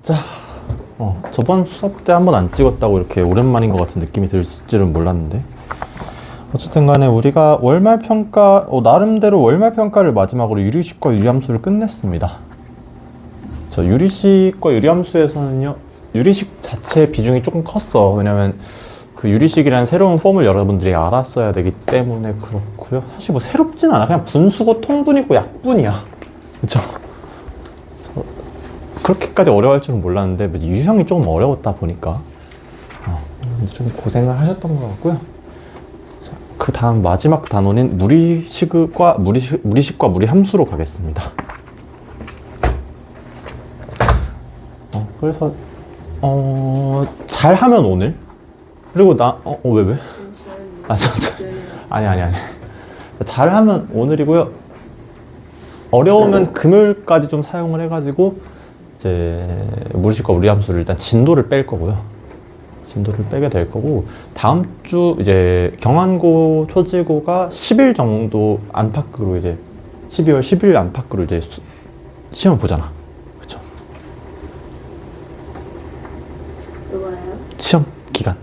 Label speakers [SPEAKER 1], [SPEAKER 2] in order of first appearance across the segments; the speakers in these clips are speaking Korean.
[SPEAKER 1] 자, 저번 수업 때 한 번 안 찍었다고 이렇게 오랜만인 것 같은 느낌이 들 줄은 몰랐는데, 어쨌든 간에 우리가 월말 평가, 나름대로 월말 평가를 마지막으로 유리식과 유리함수를 끝냈습니다. 저 유리식과 유리함수에서는요, 유리식 자체의 비중이 조금 컸어. 왜냐면 그 유리식이라는 새로운 폼을 여러분들이 알았어야 되기 때문에 그렇고요. 사실 뭐 새롭진 않아. 그냥 분수고 통분이고 약분이야. 그쵸? 그렇게까지 어려워할 줄은 몰랐는데 유형이 조금 어려웠다 보니까 좀 고생을 하셨던 것 같고요. 그 다음 마지막 단원인 무리식과 무리함수로 가겠습니다. 그래서 잘하면 오늘, 그리고 왜? 아니. 잘하면 오늘이고요. 어려우면 금요일까지 좀 사용을 해가지고 이제 무리식과 무리함수를 일단 진도를 뺄 거고요. 진도를 빼게 될 거고, 다음 주 이제 경환고 초지고가 10일 정도 안팎으로 이제 12월 10일 안팎으로 이제 시험을 보잖아. 그쵸?
[SPEAKER 2] 뭐가요?
[SPEAKER 1] 시험 기간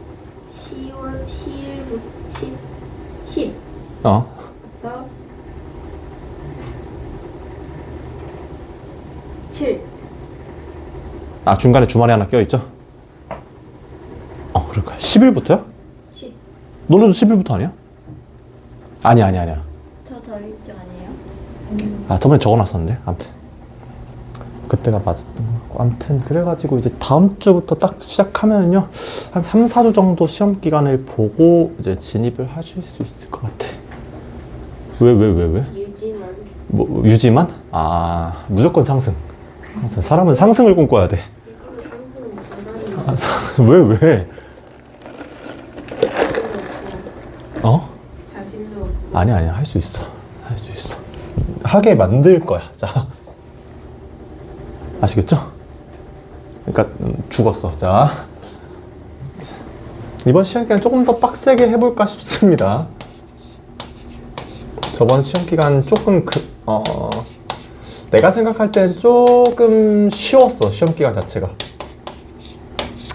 [SPEAKER 2] 10월 7일부터 10. 부터 7.
[SPEAKER 1] 중간에 주말에 하나 껴있죠? 그럴까요? 10일부터요?
[SPEAKER 2] 10.
[SPEAKER 1] 너네도 10일부터 아니야? 아니야.
[SPEAKER 2] 더 일찍 아니에요?
[SPEAKER 1] 저번에 적어놨었는데. 아무튼 그때가 맞았던 것 같고, 아무튼 그래가지고 이제 다음 주부터 딱 시작하면은요, 한 3, 4주 정도 시험 기간을 보고 이제 진입을 하실 수 있을 것 같아. 왜?
[SPEAKER 2] 유지만.
[SPEAKER 1] 뭐 유지만? 무조건 상승. 사람은 상승을 꿈꿔야 돼.
[SPEAKER 2] 이거를 상승은 못한다는 거.
[SPEAKER 1] 왜?
[SPEAKER 2] 자신도 없고.
[SPEAKER 1] 아니야. 할 수 있어. 하게 만들 거야. 자, 아시겠죠? 그러니까 죽었어. 자, 이번 시험 기간 조금 더 빡세게 해볼까 싶습니다. 저번 시험 기간 조금 내가 생각할 땐 조금 쉬웠어. 시험 기간 자체가.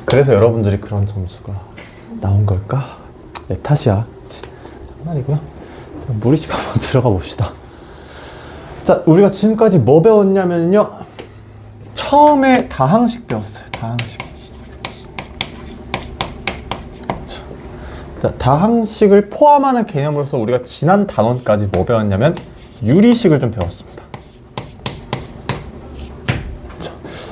[SPEAKER 1] 그래서 여러분들이 그런 점수가 나온 걸까? 내 탓이야. 장난이고요. 무리식 한번 들어가 봅시다. 자, 우리가 지금까지 뭐 배웠냐면요, 처음에 다항식 배웠어요. 다항식. 자, 다항식을 포함하는 개념으로서 우리가 지난 단원까지 뭐 배웠냐면 유리식을 좀 배웠습니다.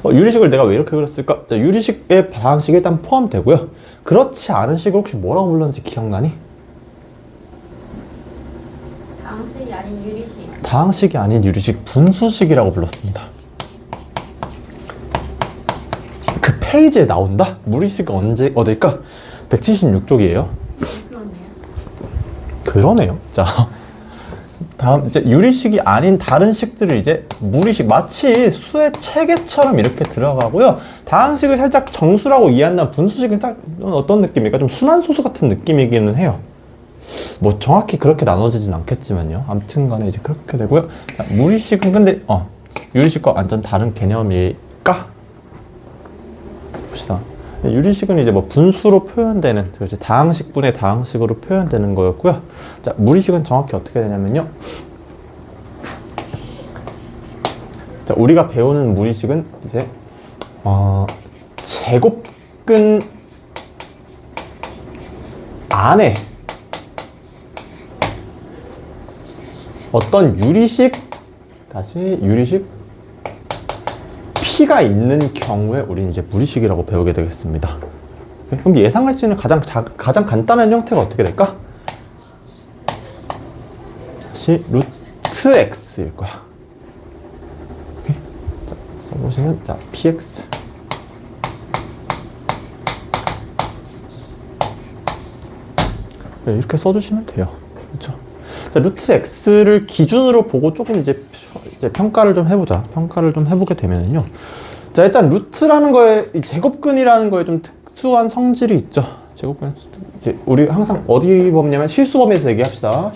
[SPEAKER 1] 유리식을 내가 왜 이렇게 그렸을까? 자, 유리식에 다항식이 일단 포함되고요. 그렇지 않은 식을 혹시 뭐라고 불렀는지 기억나니?
[SPEAKER 2] 다항식이 아닌 유리식.
[SPEAKER 1] 다항식이 아닌 유리식, 분수식이라고 불렀습니다. 그 페이지에 나온다? 무리식은 어딜까? 176쪽이에요. 그러네요. 자, 다음 이제 유리식이 아닌 다른 식들을 이제 무리식, 마치 수의 체계처럼 이렇게 들어가고요. 다항식을 살짝 정수라고 이해한다면 분수식은 딱 어떤 느낌일까? 좀 순환소수 같은 느낌이기는 해요. 뭐 정확히 그렇게 나눠지진 않겠지만요. 아무튼 간에 이제 그렇게 되고요. 자, 무리식은 근데 유리식과 완전 다른 개념일까? 봅시다. 유리식은 이제 뭐 분수로 표현되는, 이제 다항식분의 다항식으로 표현되는 거였고요. 자, 무리식은 정확히 어떻게 되냐면요, 자, 우리가 배우는 무리식은 이제 제곱근 안에 어떤 유리식 P가 있는 경우에 우리는 이제 무리식이라고 배우게 되겠습니다. 그럼 예상할 수 있는 가장 간단한 형태가 어떻게 될까? 루트 x일 거야. 오케이? 자, 써보시면, 자, px. 네, 이렇게 써주시면 돼요. 그렇죠? 자, 루트 x를 기준으로 보고 조금 이제 평가를 좀 해보자. 평가를 좀 해보게 되면요. 자, 일단 루트라는 거에, 이 제곱근이라는 거에 좀 특수한 성질이 있죠. 제곱근. 이제 우리 항상 어디 범위냐면 실수범위에서 얘기합시다.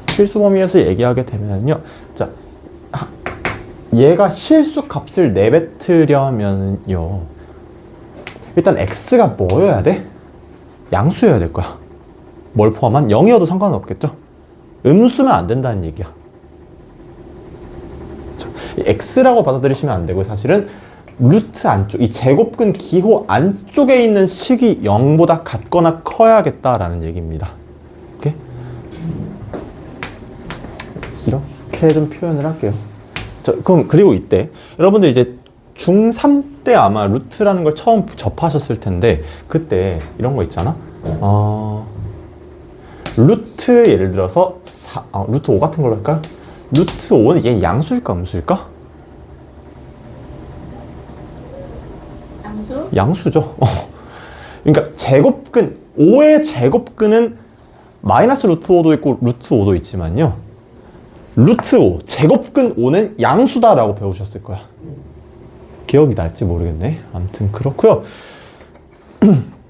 [SPEAKER 1] 실수범위에서 얘기하게 되면요. 자, 얘가 실수 값을 내뱉으려면요, 일단 x가 뭐여야 돼? 양수여야 될 거야. 뭘 포함한? 0이어도 상관은 없겠죠? 음수면 안 된다는 얘기야. x라고 받아들이시면 안 되고, 사실은 루트 안쪽, 이 제곱근 기호 안쪽에 있는 식이 0보다 같거나 커야겠다라는 얘기입니다. 오케이? 이렇게 좀 표현을 할게요. 그럼 그리고 이때 여러분들 이제 중3 때 아마 루트라는 걸 처음 접하셨을 텐데, 그때 이런 거 있잖아. 루트 예를 들어서 루트 5 같은 걸로 할까요? 루트 5는 얘 양수일까 음수일까?
[SPEAKER 2] 양수?
[SPEAKER 1] 양수죠. 그러니까 제곱근 5의 제곱근은 마이너스 루트 5도 있고 루트 5도 있지만요, 루트 5, 제곱근 5는 양수다라고 배우셨을 거야. 기억이 날지 모르겠네. 아무튼 그렇고요.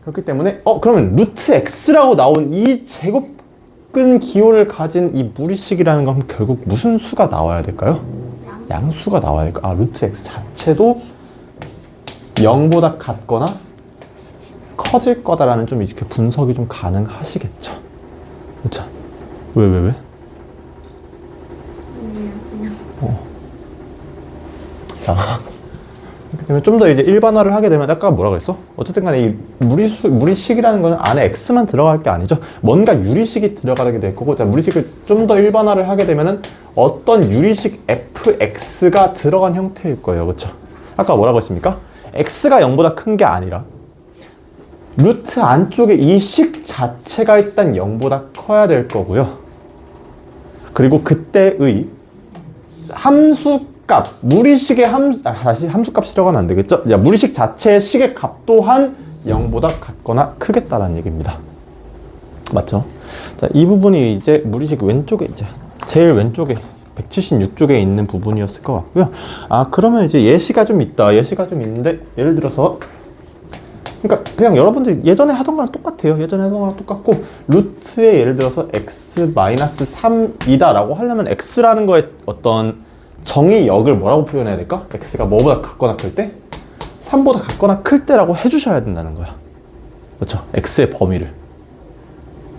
[SPEAKER 1] 그렇기 때문에 그러면 루트 x라고 나온 이 제곱근 기호를 가진 이 무리식이라는 건 결국 무슨 수가 나와야 될까요? 양수가 나와야 될까? 루트 x 자체도 0보다 같거나 커질 거다라는 좀 이렇게 분석이 좀 가능하시겠죠. 그렇죠? 왜?
[SPEAKER 2] 그냥
[SPEAKER 1] 자, 좀 더 이제 일반화를 하게 되면, 아까 뭐라 그랬어? 어쨌든 간에 이 무리식이라는 거는 안에 x만 들어갈 게 아니죠. 뭔가 유리식이 들어가게 될 거고, 자, 무리식을 좀 더 일반화를 하게 되면은 어떤 유리식 fx가 들어간 형태일 거예요. 그렇죠? 아까 뭐라고 했습니까? x가 0보다 큰 게 아니라 루트 안쪽에 이 식 자체가 일단 0보다 커야 될 거고요. 그리고 그때의 함수값, 무리식의 다시 함수값이라고 하면 안 되겠죠? 야, 무리식 자체의 식의 값 또한 0보다 같거나 크겠다라는 얘기입니다. 맞죠? 자, 이 부분이 이제 무리식 왼쪽에, 이제 제일 왼쪽에 176쪽에 있는 부분이었을 것 같고요. 그러면 이제 예시가 좀 있다. 예시가 좀 있는데, 예를 들어서, 그러니까 그냥 여러분들 예전에 하던 거랑 똑같아요. 예전에 하던 거랑 똑같고, 루트에 예를 들어서 x-3이다 라고 하려면 x라는 거에 어떤 정의역을 뭐라고 표현해야 될까? x가 뭐보다 같거나 클 때? 3보다 같거나 클 때라고 해주셔야 된다는 거야. 그렇죠? x의 범위를.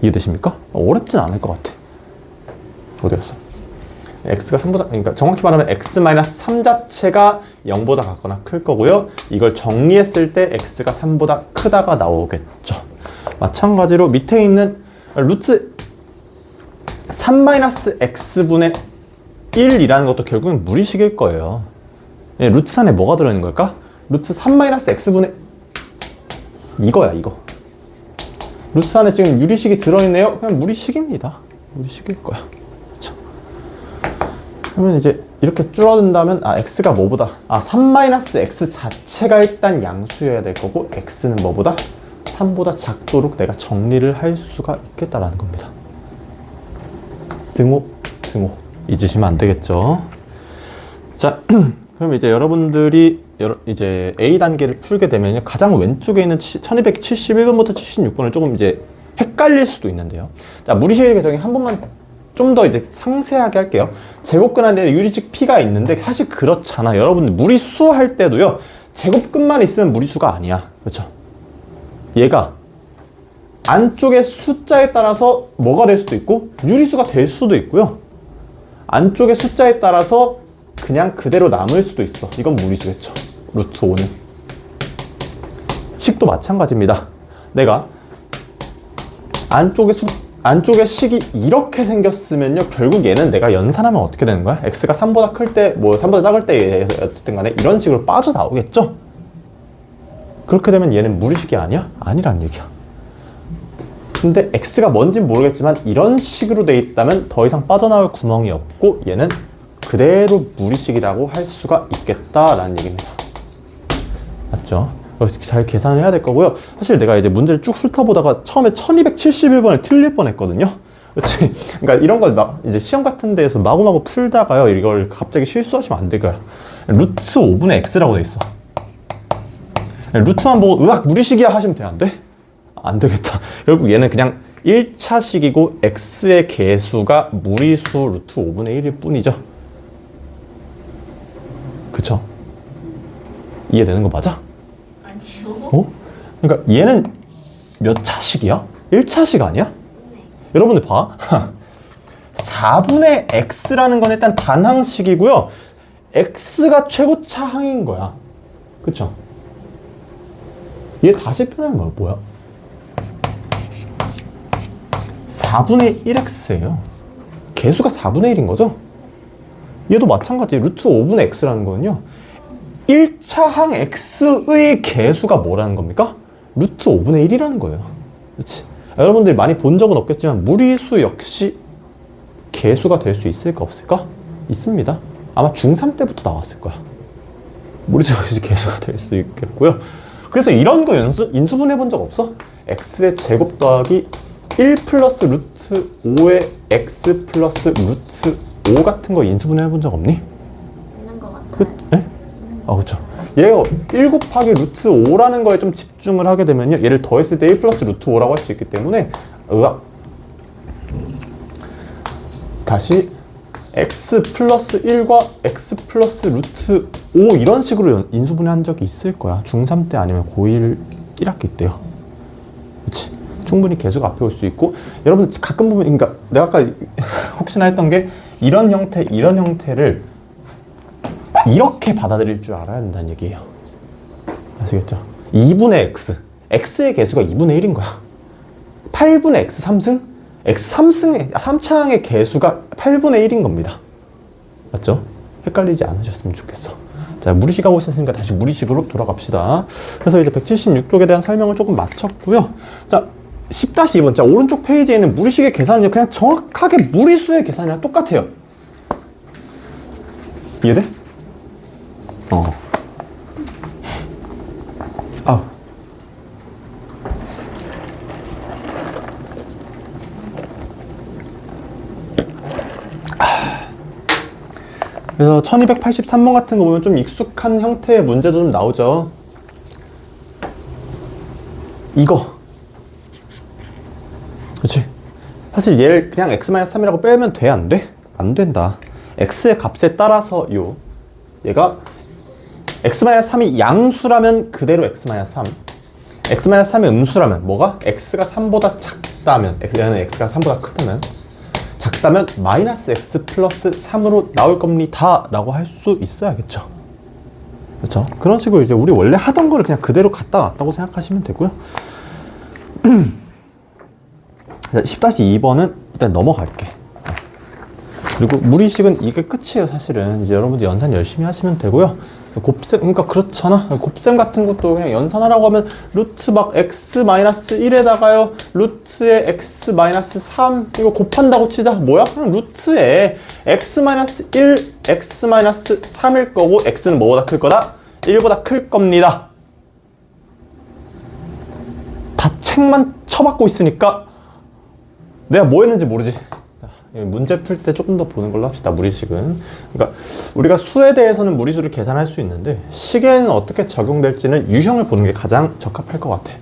[SPEAKER 1] 이해되십니까? 어렵진 않을 것 같아. 어디 갔어? x가 3보다, 그러니까 정확히 말하면 x-3 자체가 0보다 같거나 클 거고요. 이걸 정리했을 때 x가 3보다 크다가 나오겠죠. 마찬가지로 밑에 있는 루트 3-x분의 1이라는 것도 결국은 무리식일 거예요. 루트 안에 뭐가 들어있는 걸까? 루트 3-x분의 이거야, 이거. 루트 안에 지금 유리식이 들어있네요? 그냥 무리식입니다. 무리식일 거야. 그러면 이제 이렇게 줄어든다면 x가 뭐보다 3-x 자체가 일단 양수여야 될 거고, x는 뭐보다 3보다 작도록 내가 정리를 할 수가 있겠다라는 겁니다. 등호 잊으시면 안 되겠죠. 자, 그럼 이제 여러분들이 이제 A 단계를 풀게 되면요, 가장 왼쪽에 있는 1271번부터 76번을 조금 이제 헷갈릴 수도 있는데요. 자, 무리식의 개정이 한 번만 좀 더 이제 상세하게 할게요. 제곱근 안에 유리식 P가 있는데, 사실 그렇잖아. 여러분들 무리수 할 때도요, 제곱근만 있으면 무리수가 아니야. 그렇죠? 얘가 안쪽의 숫자에 따라서 뭐가 될 수도 있고 유리수가 될 수도 있고요. 안쪽의 숫자에 따라서 그냥 그대로 남을 수도 있어. 이건 무리수겠죠. 루트 5는. 식도 마찬가지입니다. 내가 안쪽의 식이 이렇게 생겼으면요, 결국 얘는 내가 연산하면 어떻게 되는 거야? x가 3보다 클 때, 3보다 작을 때에 어쨌든 간에 이런 식으로 빠져나오겠죠? 그렇게 되면 얘는 무리식이 아니야? 아니란 얘기야. 근데 x가 뭔진 모르겠지만 이런 식으로 돼 있다면 더 이상 빠져나올 구멍이 없고, 얘는 그대로 무리식이라고 할 수가 있겠다라는 얘기입니다. 맞죠? 잘 계산을 해야 될 거고요. 사실 내가 이제 문제를 쭉 훑어보다가 처음에 1271번을 틀릴 뻔했거든요. 그렇지? 그러니까 이런 걸 막 이제 시험 같은 데에서 마구마구 풀다가요, 이걸 갑자기 실수하시면 안 되고요. 루트 5분의 x라고 돼 있어. 루트만 보고 으악 무리식이야 하시면 돼. 안 돼? 안 되겠다. 결국 얘는 그냥 1차식이고 x의 개수가 무리수 루트 5분의 1일 뿐이죠. 그쵸? 이해되는 거 맞아?
[SPEAKER 2] 아니요.
[SPEAKER 1] 어? 그러니까 얘는 몇 차식이야? 1차식 아니야?
[SPEAKER 2] 네.
[SPEAKER 1] 여러분들 봐. 4분의 x라는 건 일단 단항식이고요. x가 최고차항인 거야. 그쵸? 얘 다시 표현하는 건 뭐야? 4분의 1x예요. 개수가 4분의 1인 거죠? 얘도 마찬가지. 루트 5분의 x라는 거는요. 1차항 x의 개수가 뭐라는 겁니까? 루트 5분의 1이라는 거예요. 그렇지? 여러분들이 많이 본 적은 없겠지만 무리수 역시 개수가 될 수 있을까 없을까? 있습니다. 아마 중3 때부터 나왔을 거야. 무리수 역시 개수가 될 수 있겠고요. 그래서 이런 거 인수분해 본 적 없어? x의 제곱 더하기 1 플러스 루트 5의 x 플러스 루트 5 같은 거 인수분해 해본 적 없니?
[SPEAKER 2] 있는 것 같아요.
[SPEAKER 1] 네? 아, 그쵸. 얘가 1 곱하기 루트 5라는 거에 좀 집중을 하게 되면요. 얘를 더했을 때 1 플러스 루트 5라고 할 수 있기 때문에, 다시 x 플러스 1과 x 플러스 루트 5 이런 식으로 인수분해 한 적이 있을 거야. 중3 때 아니면 고1 1학기 때요. 그치? 충분히 개수가 앞에 올 수 있고, 여러분 가끔 보면, 그러니까 내가 아까 혹시나 했던 게 이런 형태를 이렇게 받아들일 줄 알아야 된다는 얘기예요. 아시겠죠? 2분의 x. x의 개수가 2분의 1인 거야. 8분의 x 3승? x 3차항의 개수가 8분의 1인 겁니다. 맞죠? 헷갈리지 않으셨으면 좋겠어. 자, 무리식 하고 있었으니까 다시 무리식으로 돌아갑시다. 그래서 이제 176쪽에 대한 설명을 조금 마쳤고요. 자, 10-2번. 자, 오른쪽 페이지에 있는 무리식의 계산은요, 그냥 정확하게 무리수의 계산이랑 똑같아요. 이해돼? 그래서 1283번 같은 거 보면 좀 익숙한 형태의 문제도 좀 나오죠. 이거. 그렇지? 사실 얘를 그냥 x-3이라고 빼면 돼? 안 돼? 안 된다. x의 값에 따라서 얘가 x-3이 양수라면 그대로 x-3, x-3이 음수라면 뭐가? x가 3보다 작다면, 얘는 x가 3보다 크다면, 작다면 마이너스 x 플러스 3으로 나올 겁니다 라고 할 수 있어야겠죠. 그렇죠? 그런 식으로 이제 우리 원래 하던 거를 그냥 그대로 갖다 놨다고 생각하시면 되고요. 10-2번은 일단 넘어갈게. 그리고 무리식은 이게 끝이에요. 사실은 이제 여러분들 연산 열심히 하시면 되고요. 곱셈, 그러니까 그렇잖아. 곱셈 같은 것도 그냥 연산하라고 하면 루트 막 x-1에다가요 루트에 x-3 이거 곱한다고 치자. 뭐야? 그냥 루트에 x-1, x-3일 거고 x는 뭐보다 클 거다? 1보다 클 겁니다. 다 책만 쳐박고 있으니까 내가 뭐 했는지 모르지. 문제 풀 때 조금 더 보는 걸로 합시다. 무리식은. 그러니까 우리가 수에 대해서는 무리수를 계산할 수 있는데 식에는 어떻게 적용될지는 유형을 보는 게 가장 적합할 것 같아.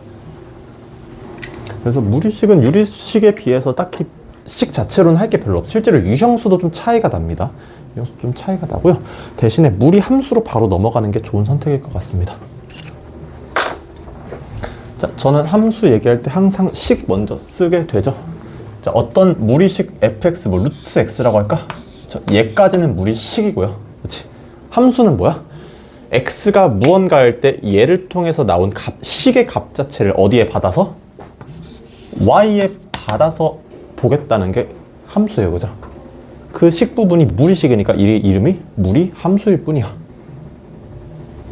[SPEAKER 1] 그래서 무리식은 유리식에 비해서 딱히 식 자체로는 할 게 별로 없어. 실제로 유형수도 좀 차이가 납니다. 유형수 좀 차이가 나고요. 대신에 무리 함수로 바로 넘어가는 게 좋은 선택일 것 같습니다. 자, 저는 함수 얘기할 때 항상 식 먼저 쓰게 되죠. 자, 어떤 무리식 fx, 뭐 루트 x라고 할까? 자, 얘까지는 무리식이고요. 그렇지? 함수는 뭐야? x가 무언가 할 때 얘를 통해서 나온 식의 값 자체를 어디에 받아서? y에 받아서 보겠다는 게 함수예요. 그죠? 그 식 부분이 무리식이니까 이 이름이 무리 함수일 뿐이야.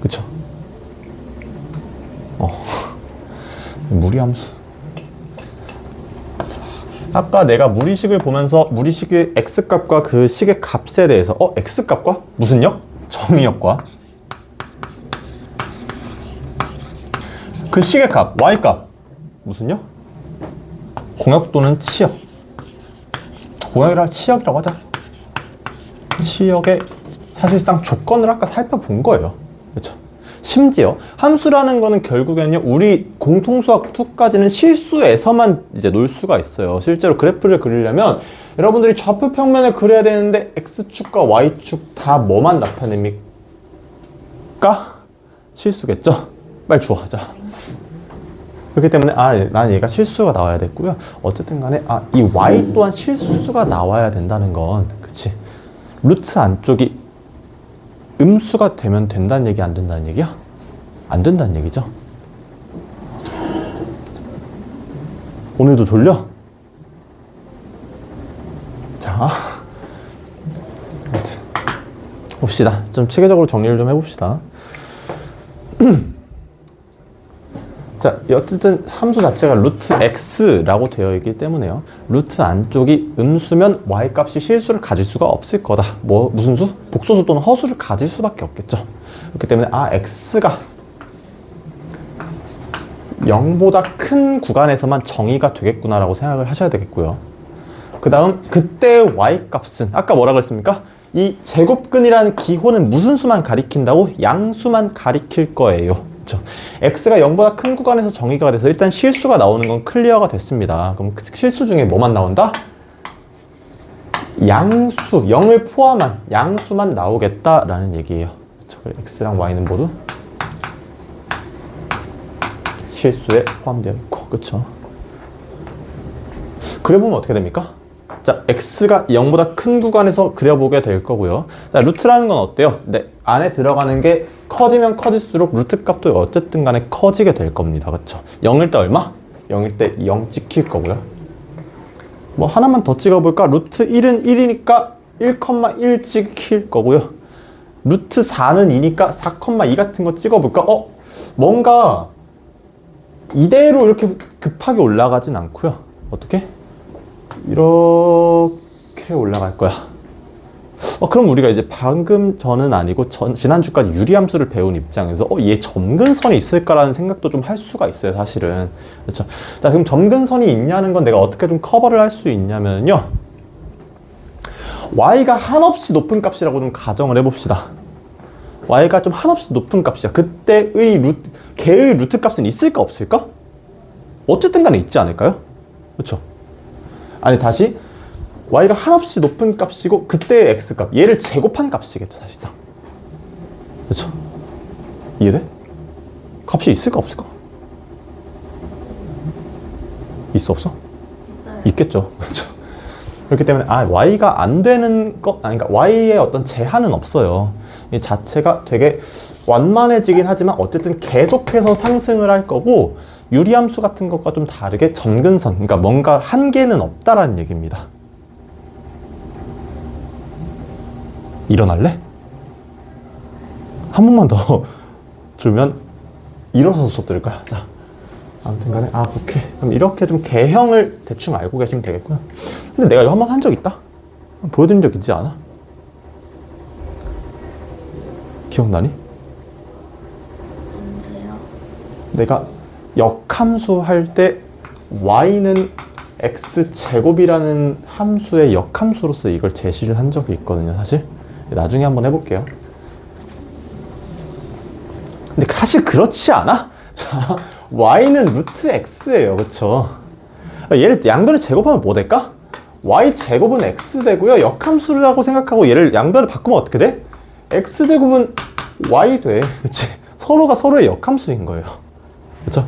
[SPEAKER 1] 그쵸? 무리 함수. 아까 내가 무리식을 보면서 무리식의 x값과 그 식의 값에 대해서 x값과 무슨 역? 정의역과 그 식의 값, y값 무슨 역? 공역 또는 치역. 공역이라 치역이라고 하자. 치역의 사실상 조건을 아까 살펴본 거예요. 그렇죠? 심지어 함수라는 거는 결국에는요, 우리 공통수학 2까지는 실수에서만 이제 놓을 수가 있어요. 실제로 그래프를 그리려면 여러분들이 좌표 평면을 그려야 되는데 x축과 y축 다 뭐만 나타냅니까? x가 실수겠죠? 빨리 주워. 자. 그렇기 때문에 난 얘가 실수가 나와야 됐고요. 어쨌든 간에 이 y 또한 실수가 나와야 된다는 건 그치? 루트 안쪽이 음수가 되면 된다는 얘기 안 된다는 얘기야? 안 된다는 얘기죠. 오늘도 졸려? 자, 봅시다. 좀 체계적으로 정리를 좀 해봅시다. 자, 어쨌든 함수 자체가 루트 x라고 되어 있기 때문에요. 루트 안쪽이 음수면 y 값이 실수를 가질 수가 없을 거다. 무슨 수? 복소수 또는 허수를 가질 수밖에 없겠죠. 그렇기 때문에 x가 0보다 큰 구간에서만 정의가 되겠구나라고 생각을 하셔야 되겠고요. 그 다음 그때 y 값은 아까 뭐라 그랬습니까? 이 제곱근이라는 기호는 무슨 수만 가리킨다고? 양수만 가리킬 거예요. 그렇죠? x가 0보다 큰 구간에서 정의가 돼서 일단 실수가 나오는 건 클리어가 됐습니다. 그럼 실수 중에 뭐만 나온다? 양수, 0을 포함한 양수만 나오겠다라는 얘기예요. 그렇죠? x랑 y는 모두 실수에 포함되어 있고, 그렇죠? 그려보면 어떻게 됩니까? 자, x가 0보다 큰 구간에서 그려보게 될 거고요. 자, 루트라는 건 어때요? 네, 안에 들어가는 게 커지면 커질수록 루트 값도 어쨌든 간에 커지게 될 겁니다. 그렇죠? 0일 때 얼마? 0일 때 0 찍힐 거고요. 뭐 하나만 더 찍어볼까? 루트 1은 1이니까 1,1 찍힐 거고요. 루트 4는 2니까 4,2 같은 거 찍어볼까? 뭔가 이대로 이렇게 급하게 올라가진 않고요. 어떻게? 이렇게 올라갈 거야. 그럼 우리가 이제 방금 전은 아니고 지난주까지 유리함수를 배운 입장에서 얘 점근선이 있을까라는 생각도 좀 할 수가 있어요, 사실은. 그렇죠? 자, 그럼 점근선이 있냐는 건 내가 어떻게 좀 커버를 할 수 있냐면요. y가 한없이 높은 값이라고 좀 가정을 해봅시다. y가 좀 한없이 높은 값이야. 그때의 걔의 루트 값은 있을까 없을까? 어쨌든 간에 있지 않을까요? 그렇죠? 아니 다시 y가 한없이 높은 값이고 그때의 x값 얘를 제곱한 값이겠죠 사실상. 그렇죠? 이해돼? 값이 있을까 없을까? 있어 없어?
[SPEAKER 2] 있어요.
[SPEAKER 1] 있겠죠. 그렇죠? 그렇기 때문에 y가 안 되는 것 그러니까 y의 어떤 제한은 없어요. 이 자체가 되게 완만해지긴 하지만 어쨌든 계속해서 상승을 할 거고 유리함수 같은 것과 좀 다르게 점근선, 그러니까 뭔가 한계는 없다라는 얘기입니다. 일어날래? 한 번만 더 줄면 일어서서 수업 들을 거야. 자, 아무튼 간에 오케이. 그럼 이렇게 좀 개형을 대충 알고 계시면 되겠고요. 근데 내가 이거 한 번 한 적 있다? 보여드린 적 있지 않아? 기억나니?
[SPEAKER 2] 언제요?
[SPEAKER 1] 내가 역함수 할 때 y는 x제곱이라는 함수의 역함수로서 이걸 제시를 한 적이 있거든요, 사실. 나중에 한번 해볼게요. 근데 사실 그렇지 않아? 자, y는 루트 x예요, 그쵸? 얘를 양변을 제곱하면 뭐 될까? y제곱은 x 되고요. 역함수라고 생각하고 얘를 양변을 바꾸면 어떻게 돼? x제곱은 y 돼. 그치? 서로가 서로의 역함수인 거예요. 그쵸?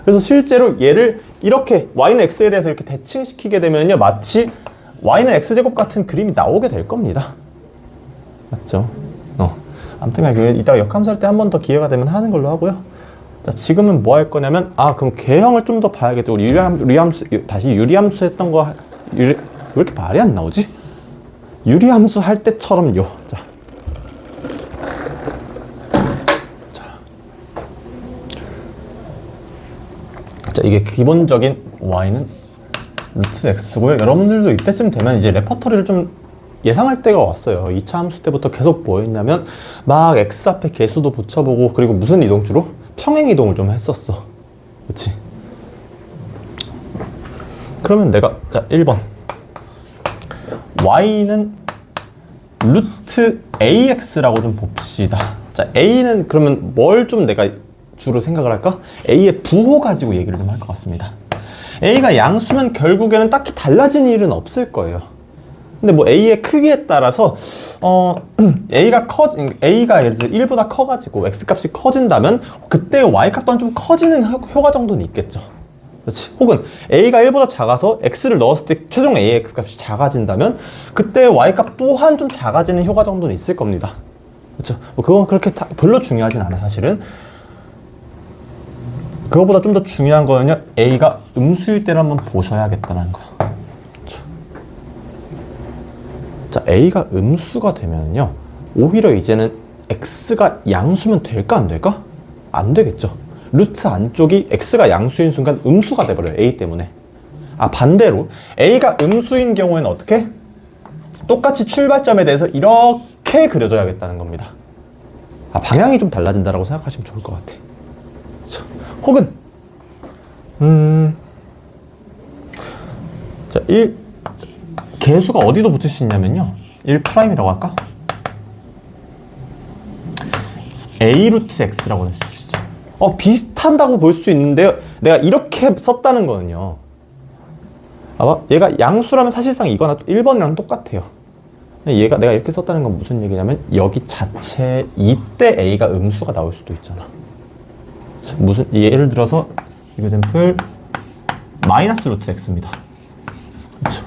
[SPEAKER 1] 그래서 실제로 얘를 이렇게 y는 x에 대해서 이렇게 대칭시키게 되면요, 마치 y는 x제곱 같은 그림이 나오게 될 겁니다. 맞죠? 아무튼 이따가 역함수할 때 한 번 더 기회가 되면 하는 걸로 하고요. 자, 지금은 뭐 할 거냐면 그럼 개형을 좀 더 봐야겠죠. 우리 유리함수 다시 유리함수 했던 거 왜 이렇게 말이 안 나오지? 유리함수 할 때처럼요. 자, 이게 기본적인 y는 루트 x고요. 여러분들도 이때쯤 되면 이제 레퍼토리를 좀 예상할 때가 왔어요. 2차 함수 때부터 계속 뭐 했냐면 막 x 앞에 개수도 붙여보고 그리고 무슨 이동주로? 평행 이동을 좀 했었어. 그치? 그러면 내가 1번 y는 루트 ax라고 좀 봅시다. 자, a는 그러면 뭘 좀 내가 주로 생각을 할까? a의 부호 가지고 얘기를 좀 할 것 같습니다. a가 양수면 결국에는 딱히 달라진 일은 없을 거예요. 근데 뭐 A의 크기에 따라서 A가 예를 들어 1보다 커가지고 X값이 커진다면 그때 Y값 또한 좀 커지는 효과 정도는 있겠죠. 그렇지. 혹은 A가 1보다 작아서 X를 넣었을 때 최종 AX값이 작아진다면 그때 Y값 또한 좀 작아지는 효과 정도는 있을 겁니다. 그렇죠. 뭐 그건 그렇게 별로 중요하진 않아 사실은. 그거보다 좀 더 중요한 거는요, A가 음수일 때를 한번 보셔야겠다는 거야. 그렇죠. 자, A가 음수가 되면요, 오히려 이제는 X가 양수면 될까 안 될까? 안 되겠죠. 루트 안쪽이 X가 양수인 순간 음수가 돼버려요. A 때문에. 아, 반대로 A가 음수인 경우에는 어떻게? 똑같이 출발점에 대해서 이렇게 그려줘야겠다는 겁니다. 아, 방향이 좀 달라진다라고 생각하시면 좋을 것 같아. 그렇죠. 혹은 자, 개수가 어디도 붙을 수 있냐면요, 1'이라고 할까? A 루트 X라고 할 수 있죠. 비슷한다고 볼 수 있는데요, 내가 이렇게 썼다는 거는요, 아마 얘가 양수라면 사실상 이거나 1번이랑 똑같아요. 내가 이렇게 썼다는 건 무슨 얘기냐면, 여기 자체 이때 A가 음수가 나올 수도 있잖아. 예를 들어서 example 마이너스 루트 X입니다. 그렇죠.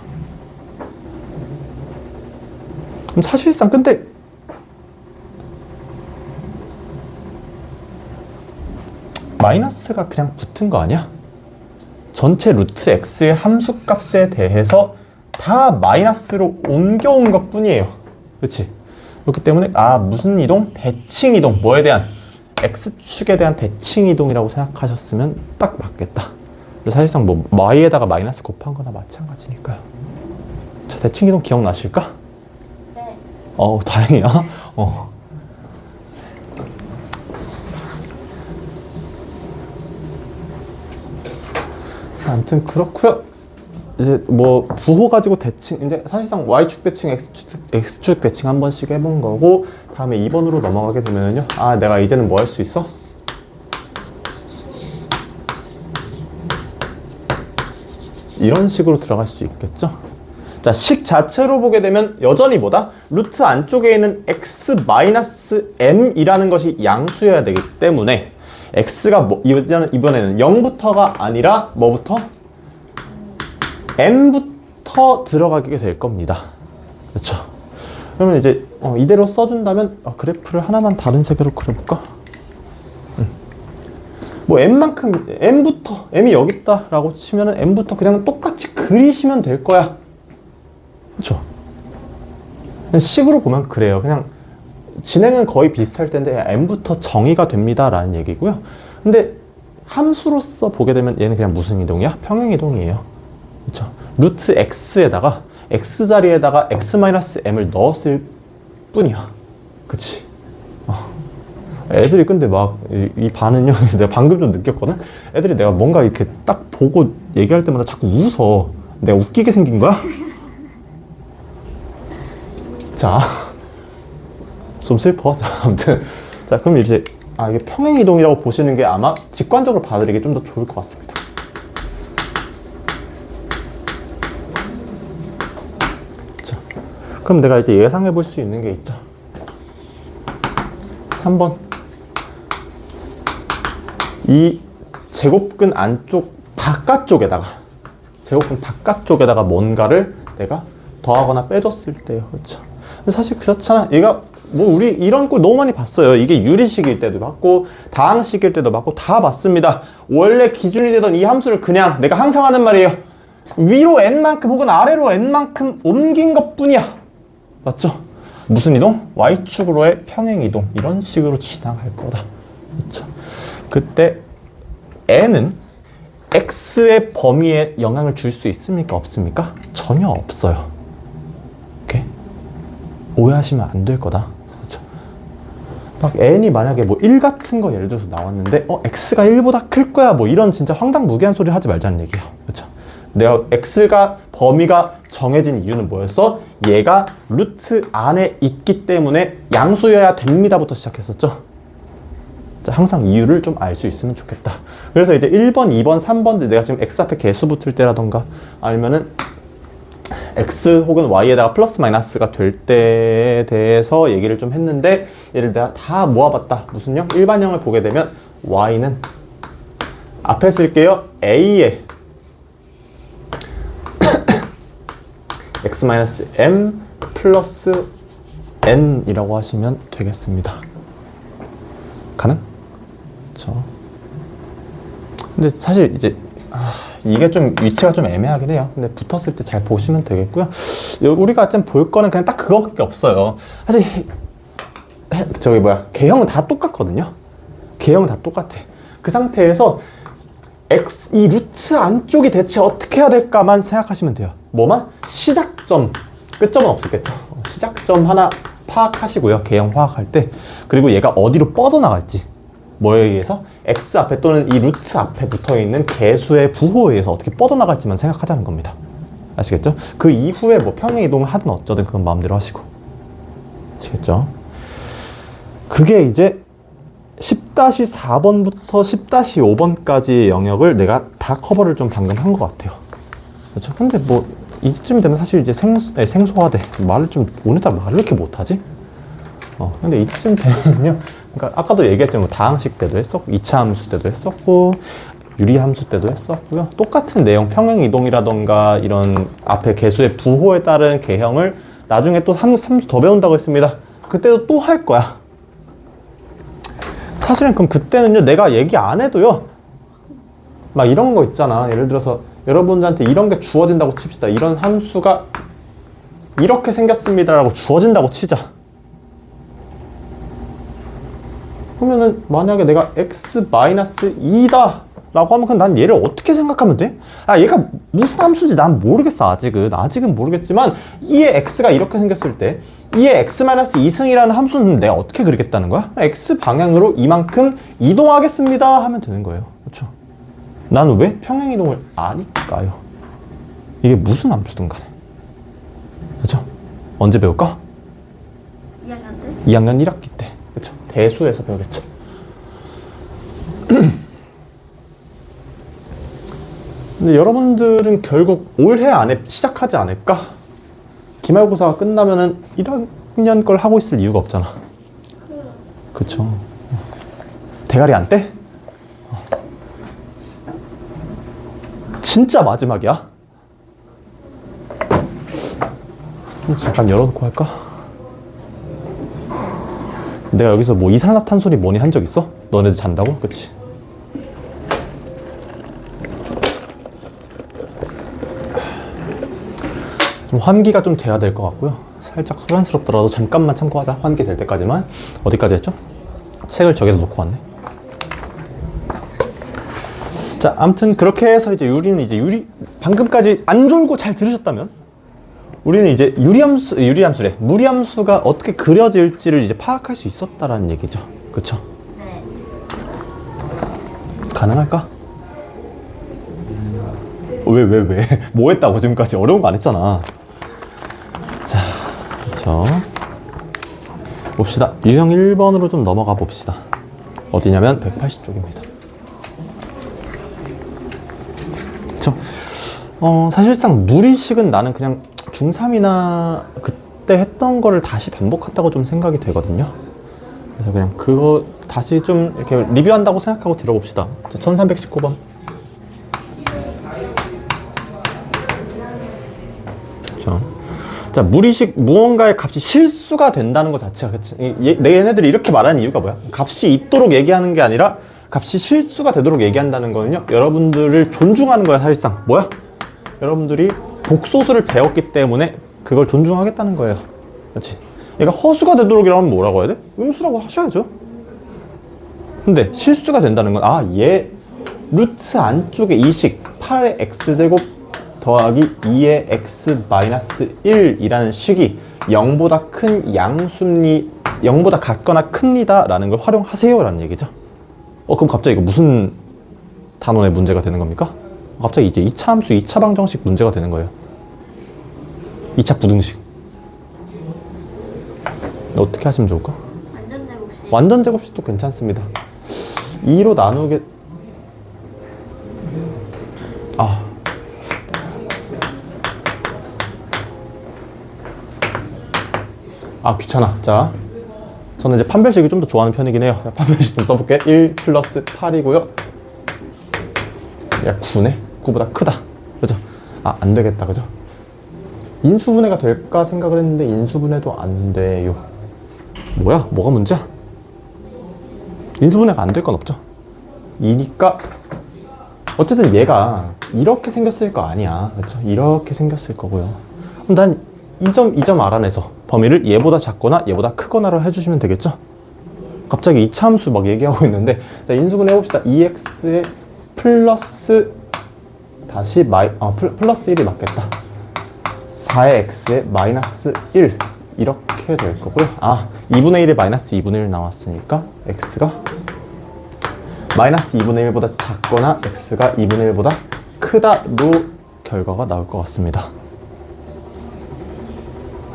[SPEAKER 1] 그럼 사실상 근데 마이너스가 그냥 붙은 거 아니야? 전체 루트 X의 함수값에 대해서 다 마이너스로 옮겨온 것 뿐이에요. 그렇지? 그렇기 때문에 무슨 이동? 대칭 이동. 뭐에 대한? X축에 대한 대칭 이동이라고 생각하셨으면 딱 맞겠다. 사실상 뭐 Y에다가 마이너스 곱한 거나 마찬가지니까요. 자, 대칭 이동 기억나실까?
[SPEAKER 2] 네.
[SPEAKER 1] 다행이야. 아무튼 그렇고요. 이제 뭐 부호 가지고 대칭, 이제 사실상 Y축 대칭, X축 대칭 한 번씩 해본 거고, 다음에 2번으로 넘어가게 되면요, 내가 이제는 뭐 할 수 있어? 이런 식으로 들어갈 수 있겠죠? 자, 식 자체로 보게 되면 여전히 뭐다? 루트 안쪽에 있는 x-m이라는 것이 양수여야 되기 때문에 x가 이번에는 0부터가 아니라 뭐부터? m부터 들어가게 될 겁니다. 그렇죠? 그러면 이제 이대로 써준다면 그래프를 하나만 다른 색으로 그려볼까? 뭐 m만큼 m부터, m이 여기 있다라고 치면은 m부터 그냥 똑같이 그리시면 될 거야. 그렇죠? 식으로 보면 그래요. 그냥 진행은 거의 비슷할 텐데 m부터 정의가 됩니다라는 얘기고요. 근데 함수로서 보게 되면 얘는 그냥 무슨 이동이야? 평행 이동이에요. 그렇죠? 루트 x에다가 x 자리에다가 x-m을 넣었을 뿐이야. 그치? 애들이 근데 막 이 반은요, 내가 방금 좀 느꼈거든? 애들이 내가 뭔가 이렇게 딱 보고 얘기할 때마다 자꾸 웃어. 내가 웃기게 생긴 거야? 자, 좀 슬퍼. 자, 아무튼. 자, 그럼 이제, 이게 평행이동이라고 보시는 게 아마 직관적으로 받아들이기 좀 더 좋을 것 같습니다. 자, 그럼 내가 이제 예상해 볼 수 있는 게 있죠. 3번. 이 제곱근 안쪽 바깥쪽에다가 뭔가를 내가 더하거나 빼줬을 때요. 그렇죠? 사실 그렇잖아. 얘가 뭐 우리 이런 걸 너무 많이 봤어요. 이게 유리식일 때도 봤고 다항식일 때도 봤고 다 봤습니다. 원래 기준이 되던 이 함수를 그냥 내가 항상 하는 말이에요. 위로 n만큼 혹은 아래로 n만큼 옮긴 것 뿐이야. 맞죠? 무슨 이동? y축으로의 평행 이동. 이런 식으로 지나갈 거다. 그렇죠? 그때 n은 x의 범위에 영향을 줄 수 있습니까? 없습니까? 전혀 없어요. 오케이? 오해하시면 안 될 거다. 그렇죠? 막 n이 만약에 뭐 1 같은 거 예를 들어서 나왔는데 x가 1보다 클 거야, 뭐 이런 진짜 황당무계한 소리 하지 말자는 얘기예요. 그렇죠? 내가 x가 범위가 정해진 이유는 뭐였어? 얘가 루트 안에 있기 때문에 양수여야 됩니다부터 시작했었죠. 항상 이유를 좀 알 수 있으면 좋겠다. 그래서 이제 1번, 2번, 3번 내가 지금 x 앞에 개수 붙을 때라던가 아니면은 x 혹은 y에다가 플러스 마이너스가 될 때에 대해서 얘기를 좀 했는데, 얘를 내가 다 모아봤다. 무슨 형? 일반형을 보게 되면 y는 앞에 쓸게요. a에 x-m 플러스 n이라고 하시면 되겠습니다. 가능? 그렇죠. 근데 사실 이제 이게 좀 위치가 좀 애매하긴 해요. 근데 붙었을 때 잘 보시면 되겠고요. 우리가 좀 볼 거는 그냥 딱 그거밖에 없어요. 사실 저기 뭐야, 개형은 다 똑같거든요. 개형은 다 똑같아. 그 상태에서 이 루트 안쪽이 대체 어떻게 해야 될까만 생각하시면 돼요. 뭐만? 시작점, 끝점은 없었겠죠. 시작점 하나 파악하시고요. 개형 파악할 때. 그리고 얘가 어디로 뻗어나갈지, 뭐에 의해서? x 앞에 또는 이 루트 앞에 붙어있는 개수의 부호에 의해서 어떻게 뻗어나갈지만 생각하자는 겁니다. 아시겠죠? 그 이후에 뭐 평행이동을 하든 어쩌든 그건 마음대로 하시고. 아시겠죠? 그게 이제 10-4번부터 10-5번까지의 영역을 내가 다 커버를 좀 방금 한 것 같아요. 그렇죠? 근데 뭐 이쯤 되면 사실 이제 생소하대. 말을 좀, 오늘따라 말을 왜 이렇게 못하지? 근데 이쯤 되면요. 그러니까 아까도 얘기했지만 뭐 다항식 때도 했었고, 2차 함수 때도 했었고, 유리함수 때도 했었고요. 똑같은 내용, 평행이동이라던가 이런 앞에 개수의 부호에 따른 개형을 나중에 또 함수 더 배운다고 했습니다. 그때도 또 할 거야. 사실은 그럼 그때는요, 내가 얘기 안 해도요, 막 이런 거 있잖아. 예를 들어서 여러분들한테 이런 게 주어진다고 칩시다. 이런 함수가 이렇게 생겼습니다라고 주어진다고 치자. 그러면은 만약에 내가 x-2다 라고 하면 그럼 난 얘를 어떻게 생각하면 돼? 얘가 무슨 함수인지 난 모르겠어. 아직은 모르겠지만 2의 x가 이렇게 생겼을 때 2의 x-2승이라는 함수는 내가 어떻게 그리겠다는 거야? x 방향으로 이만큼 이동하겠습니다 하면 되는 거예요. 그렇죠? 나는 왜 평행이동을 아니까요? 이게 무슨 함수든 간에. 그렇죠? 언제 배울까?
[SPEAKER 2] 2학년 때?
[SPEAKER 1] 2학년 1학기 때. 그렇죠? 대수에서 배우겠죠. 근데 여러분들은 결국 올해 안에 시작하지 않을까? 기말고사가 끝나면은 1학년 걸 하고 있을 이유가 없잖아. 그쵸. 대가리 안 떼? 진짜 마지막이야. 좀 잠깐 열어놓고 할까? 내가 여기서 뭐 이산화탄소니 뭐니 한 적 있어? 너네들 잔다고? 그치? 좀 환기가 좀 돼야 될 것 같고요. 살짝 소란스럽더라도 잠깐만 참고하자. 환기 될 때까지만. 어디까지 했죠? 책을 저기다 놓고 왔네. 자, 아무튼 그렇게 해서 이제 유리 방금까지 안 졸고 잘 들으셨다면 우리는 이제 무리함수가 어떻게 그려질지를 이제 파악할 수 있었다라는 얘기죠. 그쵸?
[SPEAKER 2] 네.
[SPEAKER 1] 가능할까? 왜? 뭐 했다고 지금까지? 어려운 거 안 했잖아. 자, 그쵸. 봅시다. 유형 1번으로 좀 넘어가 봅시다. 어디냐면 180쪽입니다. 그쵸. 사실상 무리식은 나는 그냥 중3이나 그때 했던 거를 다시 반복한다고 좀 생각이 되거든요. 그래서 그냥 그거 다시 좀 이렇게 리뷰한다고 생각하고 들어봅시다. 1319번. 그렇죠. 자, 무리식 무언가의 값이 실수가 된다는 것 자체가, 그치? 얘네들이 이렇게 말하는 이유가 뭐야? 값이 있도록 얘기하는 게 아니라 값이 실수가 되도록 얘기한다는 거는요, 여러분들을 존중하는 거야. 사실상 뭐야? 여러분들이 복소수를 배웠기 때문에 그걸 존중하겠다는 거예요. 그렇지? 얘가 허수가 되도록 이러면 뭐라고 해야 돼? 음수라고 하셔야죠. 근데 실수가 된다는 건 얘 루트 안쪽에 이식 8의 x제곱 더하기 2의 x-1이라는 식이 0보다 큰 양수니 0보다 같거나 큽니다 라는 걸 활용하세요 라는 얘기죠. 그럼 갑자기 이거 무슨 단원의 문제가 되는 겁니까? 갑자기 이제 2차 함수 2차 방정식 문제가 되는 거예요. 2차 부등식. 어떻게 하시면 좋을까?
[SPEAKER 2] 완전제곱식.
[SPEAKER 1] 완전제곱식도 괜찮습니다. 2로 나누게 아 귀찮아. 자, 저는 이제 판별식을 좀 더 좋아하는 편이긴 해요. 자, 판별식 좀 써볼게. 1 플러스 8이고요. 야 9네? 9보다 크다. 그죠? 아 안되겠다. 그죠? 인수분해가 될까 생각을 했는데 인수분해도 안 돼요. 뭐야? 뭐가 문제야? 인수분해가 안 될 건 없죠. 2니까 어쨌든 얘가 이렇게 생겼을 거 아니야. 그렇죠? 이렇게 생겼을 거고요. 그럼 난 이 점 알아내서 범위를 얘보다 작거나 얘보다 크거나로 해주시면 되겠죠? 갑자기 이차함수 막 얘기하고 있는데, 자, 인수분해 해봅시다. 2x에 플러스 다시 플러스 1이 맞겠다. 4의 x에 마이너스 1 이렇게 될 거고요. 아 2분의 1에 마이너스 2분의 1 나왔으니까 x가 마이너스 2분의 1보다 작거나 x가 2분의 1보다 크다로 결과가 나올 것 같습니다.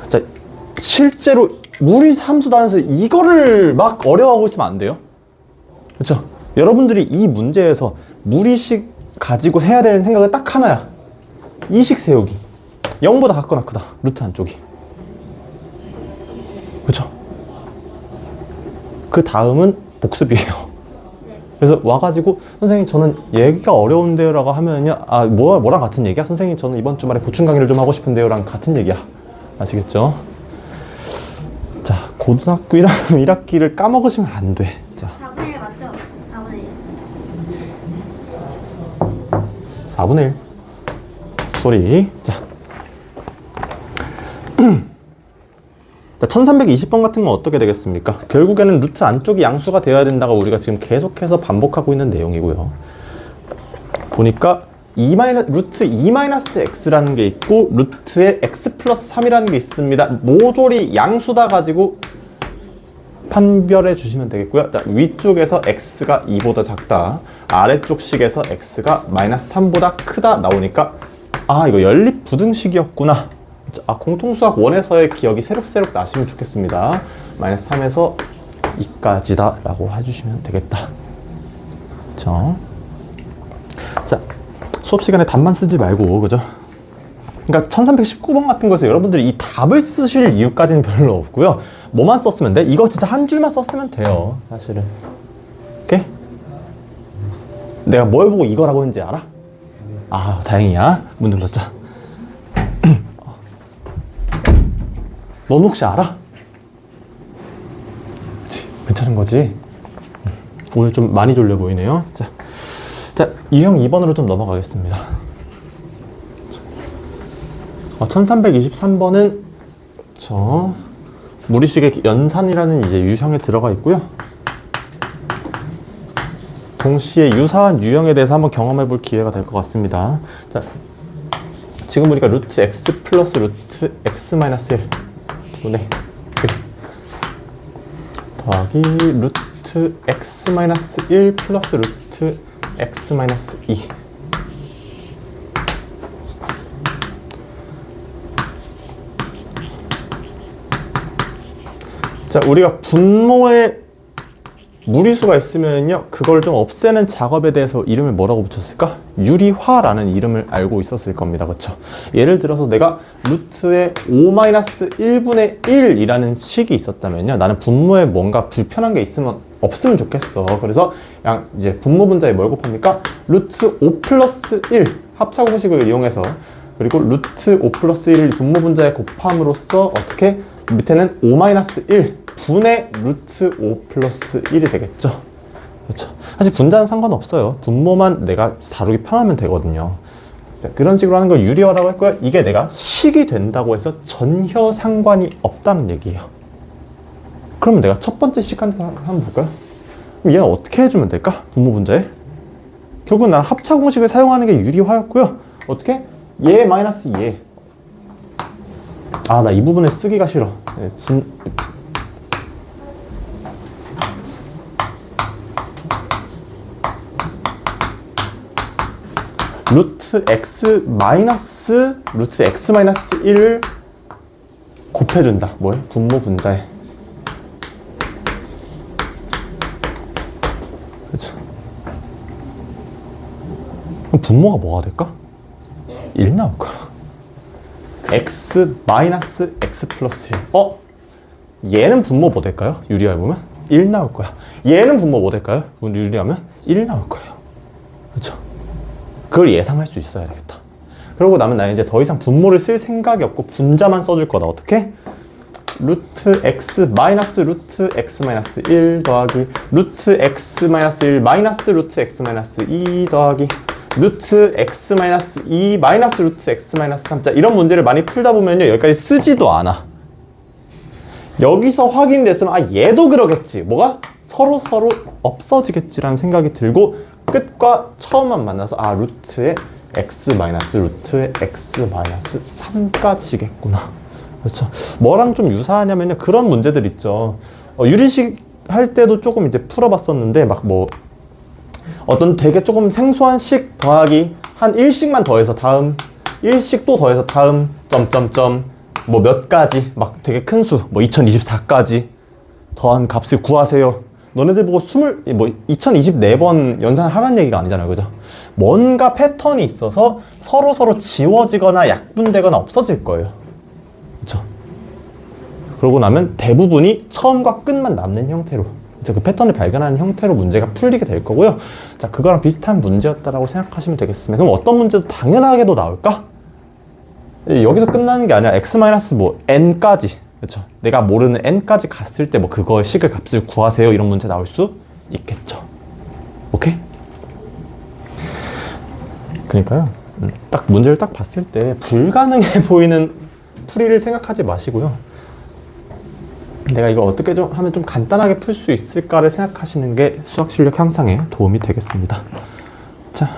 [SPEAKER 1] 자, 실제로 무리 함수 단에서 이거를 막 어려워하고 있으면 안 돼요. 그렇죠? 여러분들이 이 문제에서 무리식 가지고 해야 되는 생각은 딱 하나야. 이식 세우기. 0보다 작거나 크다. 루트 안쪽이. 그렇죠? 그 다음은 복습이에요. 그래서 와가지고 선생님 저는 얘기가 어려운데요 라고 하면요, 아 뭐랑 같은 얘기야? 선생님 저는 이번 주말에 보충 강의를 좀 하고 싶은데요 랑 같은 얘기야. 아시겠죠? 자, 고등학교 1학기를 까먹으시면 안 돼. 자,
[SPEAKER 2] 4분의 1 맞죠? 4분의 1.
[SPEAKER 1] 4분의 1 쏘리. 자, 1320번 같은 건 어떻게 되겠습니까? 결국에는 루트 안쪽이 양수가 되어야 된다고 우리가 지금 계속해서 반복하고 있는 내용이고요. 보니까 루트 2-x라는 게 있고 루트에 x 플러스 3이라는 게 있습니다. 모조리 양수다 가지고 판별해 주시면 되겠고요. 자, 위쪽에서 x가 2보다 작다, 아래쪽 식에서 x가 마이너스 3보다 크다 나오니까 아 이거 연립부등식이었구나. 아, 공통수학 1에서의 기억이 새록새록 나시면 좋겠습니다. 마이너스 3에서 2까지다 라고 해주시면 되겠다. 그쵸? 자, 수업 시간에 답만 쓰지 말고, 그죠? 그러니까 1319번 같은 것에서 여러분들이 이 답을 쓰실 이유까지는 별로 없고요. 뭐만 썼으면 돼? 이거 진짜 한 줄만 썼으면 돼요, 사실은. 오케이? 내가 뭘 보고 이거라고 했는지 알아? 아, 다행이야. 문 눌렀자. 넌 혹시 알아? 그치, 괜찮은 거지? 오늘 좀 많이 졸려 보이네요. 자, 유형 2번으로 좀 넘어가겠습니다. 1323번은 무리식의 연산이라는 이제 유형에 들어가 있고요. 동시에 유사한 유형에 대해서 한번 경험해 볼 기회가 될 것 같습니다. 자, 지금 우리가 루트 x 플러스 루트 x 마이너스 1 분의 1 더하기 루트 x 마이너스 1 플러스 루트 x 마이너스 2 자, 우리가 분모에 무리수가 있으면요, 그걸 좀 없애는 작업에 대해서 이름을 뭐라고 붙였을까? 유리화라는 이름을 알고 있었을 겁니다. 그쵸? 예를 들어서 내가 루트에 5-1분의 1이라는 식이 있었다면요, 나는 분모에 뭔가 불편한 게 없으면 좋겠어. 그래서 그냥 이제 분모 분자에 뭘 곱합니까? 루트 5 플러스 1 합차 공식을 이용해서, 그리고 루트 5 플러스 1을 분모 분자에 곱함으로써 어떻게? 밑에는 5-1 분의 루트 5 플러스 1이 되겠죠. 그렇죠. 사실 분자는 상관없어요. 분모만 내가 다루기 편하면 되거든요. 그런 식으로 하는 걸 유리화라고 했고요. 이게 내가 식이 된다고 해서 전혀 상관이 없다는 얘기예요. 그러면 내가 첫 번째 식 한번 볼까요? 그럼 얘가 어떻게 해주면 될까? 분모 분자에. 결국은 난 합차 공식을 사용하는 게 유리화였고요. 어떻게? 얘 마이너스 얘. 아, 나 이 부분에 쓰기가 싫어. 루트 x 마이너스 루트 x 마이너스 1을 곱해준다. 뭐에? 분모 분자에. 그렇죠. 그럼 분모가 뭐가 될까? 1 나올 거야. x 마이너스 x 플러스 1. 얘는 분모 뭐 될까요? 유리화해보면 1 나올 거야. 얘는 분모 뭐 될까요? 유리하면 1 나올 거예요. 그렇죠? 그걸 예상할 수 있어야 되겠다. 그러고 나면 나 이제 더 이상 분모를 쓸 생각이 없고 분자만 써줄 거다. 어떻게? 루트 x 마이너스 루트 x 마이너스 1 더하기 루트 x 마이너스 1 마이너스 루트 x 마이너스 2 더하기 루트 x 마이너스 2 마이너스 루트 x 마이너스 3. 자, 이런 문제를 많이 풀다 보면요, 여기까지 쓰지도 않아. 여기서 확인됐으면 아, 얘도 그러겠지. 뭐가? 서로 없어지겠지라는 생각이 들고 끝과 처음만 만나서 아, 루트의 x 마이너스 루트의 x 마이너스 3까지겠구나. 그렇죠. 뭐랑 좀 유사하냐면요, 그런 문제들 있죠. 유리식 할 때도 조금 이제 풀어봤었는데 막 뭐 어떤 되게 조금 생소한 식 더하기 한 1씩만 더해서 다음 1씩 또 더해서 다음 점점점 뭐 몇 가지 막 되게 큰 수 뭐 2024까지 더한 값을 구하세요. 너네들 보고 2024번 연산하라는 얘기가 아니잖아요. 그죠? 뭔가 패턴이 있어서 서로 지워지거나 약분되거나 없어질 거예요. 그쵸? 그러고 나면 대부분이 처음과 끝만 남는 형태로, 그 패턴을 발견하는 형태로 문제가 풀리게 될 거고요. 자, 그거랑 비슷한 문제였다라고 생각하시면 되겠습니다. 그럼 어떤 문제도 당연하게도 나올까? 여기서 끝나는 게 아니라 x 뭐 n까지, 그렇죠? 내가 모르는 n까지 갔을 때 뭐 그거 식의 값을 구하세요, 이런 문제 나올 수 있겠죠. 오케이? 그러니까요, 딱 문제를 딱 봤을 때 불가능해 보이는 풀이를 생각하지 마시고요. 내가 이걸 어떻게 좀 하면 좀 간단하게 풀 수 있을까를 생각하시는 게 수학 실력 향상에 도움이 되겠습니다. 자,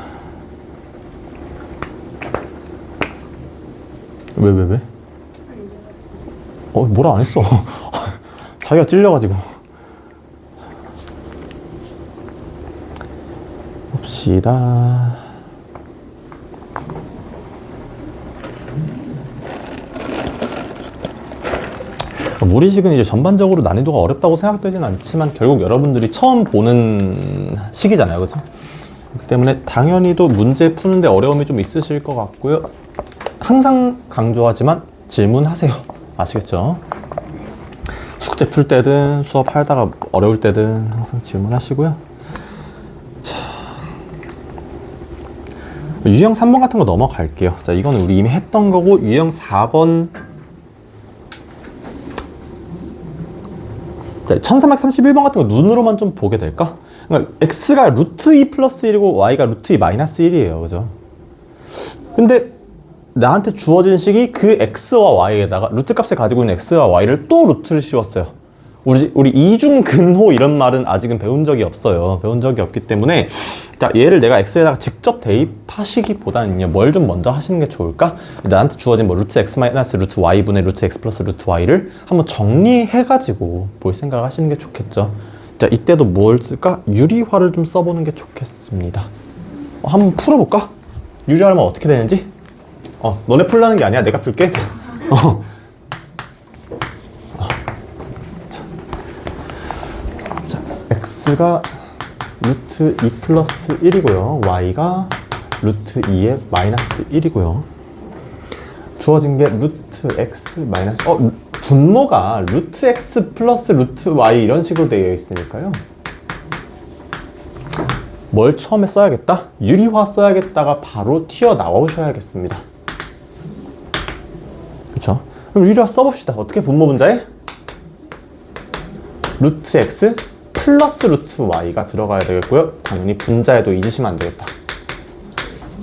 [SPEAKER 1] 왜? 뭐라 안 했어. 자기가 찔려가지고. 봅시다. 무리식은 이제 전반적으로 난이도가 어렵다고 생각되지는 않지만 결국 여러분들이 처음 보는 식이잖아요. 그죠? 그렇기 때문에 당연히도 문제 푸는데 어려움이 좀 있으실 것 같고요. 항상 강조하지만 질문하세요. 아시겠죠? 숙제 풀 때든 수업하다가 어려울 때든 항상 질문하시고요. 자, 유형 3번 같은 거 넘어갈게요. 자, 이거는 우리 이미 했던 거고, 유형 4번. 자, 1331번 같은 거 눈으로만 좀 보게 될까? 그러니까 x가 루트 2 플러스 1이고 y가 루트 2 마이너스 1이에요. 그죠? 근데 나한테 주어진 식이 그 x와 y에다가 루트 값을 가지고 있는 x와 y를 또 루트를 씌웠어요. 우리 이중근호 이런 말은 아직은 배운 적이 없어요. 배운 적이 없기 때문에 자, 얘를 내가 x에다가 직접 대입하시기보다는요, 뭘 좀 먼저 하시는 게 좋을까? 나한테 주어진 뭐 루트 x 마이너스 루트 y분의 루트 x 플러스 루트 y를 한번 정리해가지고 볼 생각을 하시는 게 좋겠죠. 자, 이때도 뭘 쓸까? 유리화를 좀 써보는 게 좋겠습니다. 한번 풀어볼까? 유리화하면 어떻게 되는지? 너네 풀라는 게 아니야. 내가 풀게. 자, x가 루트 2 플러스 1이고요. y가 루트 2의 마이너스 1이고요. 주어진 게 루트 x 마이너스, 분모가 루트 x 플러스 루트 y 이런 식으로 되어 있으니까요. 뭘 처음에 써야겠다? 유리화 써야겠다가 바로 튀어나오셔야겠습니다. 그쵸? 그럼 유리화 써봅시다. 어떻게 분모 분자에? 루트 x 플러스 루트 y가 들어가야 되겠고요. 당연히 분자에도 잊으시면 안 되겠다.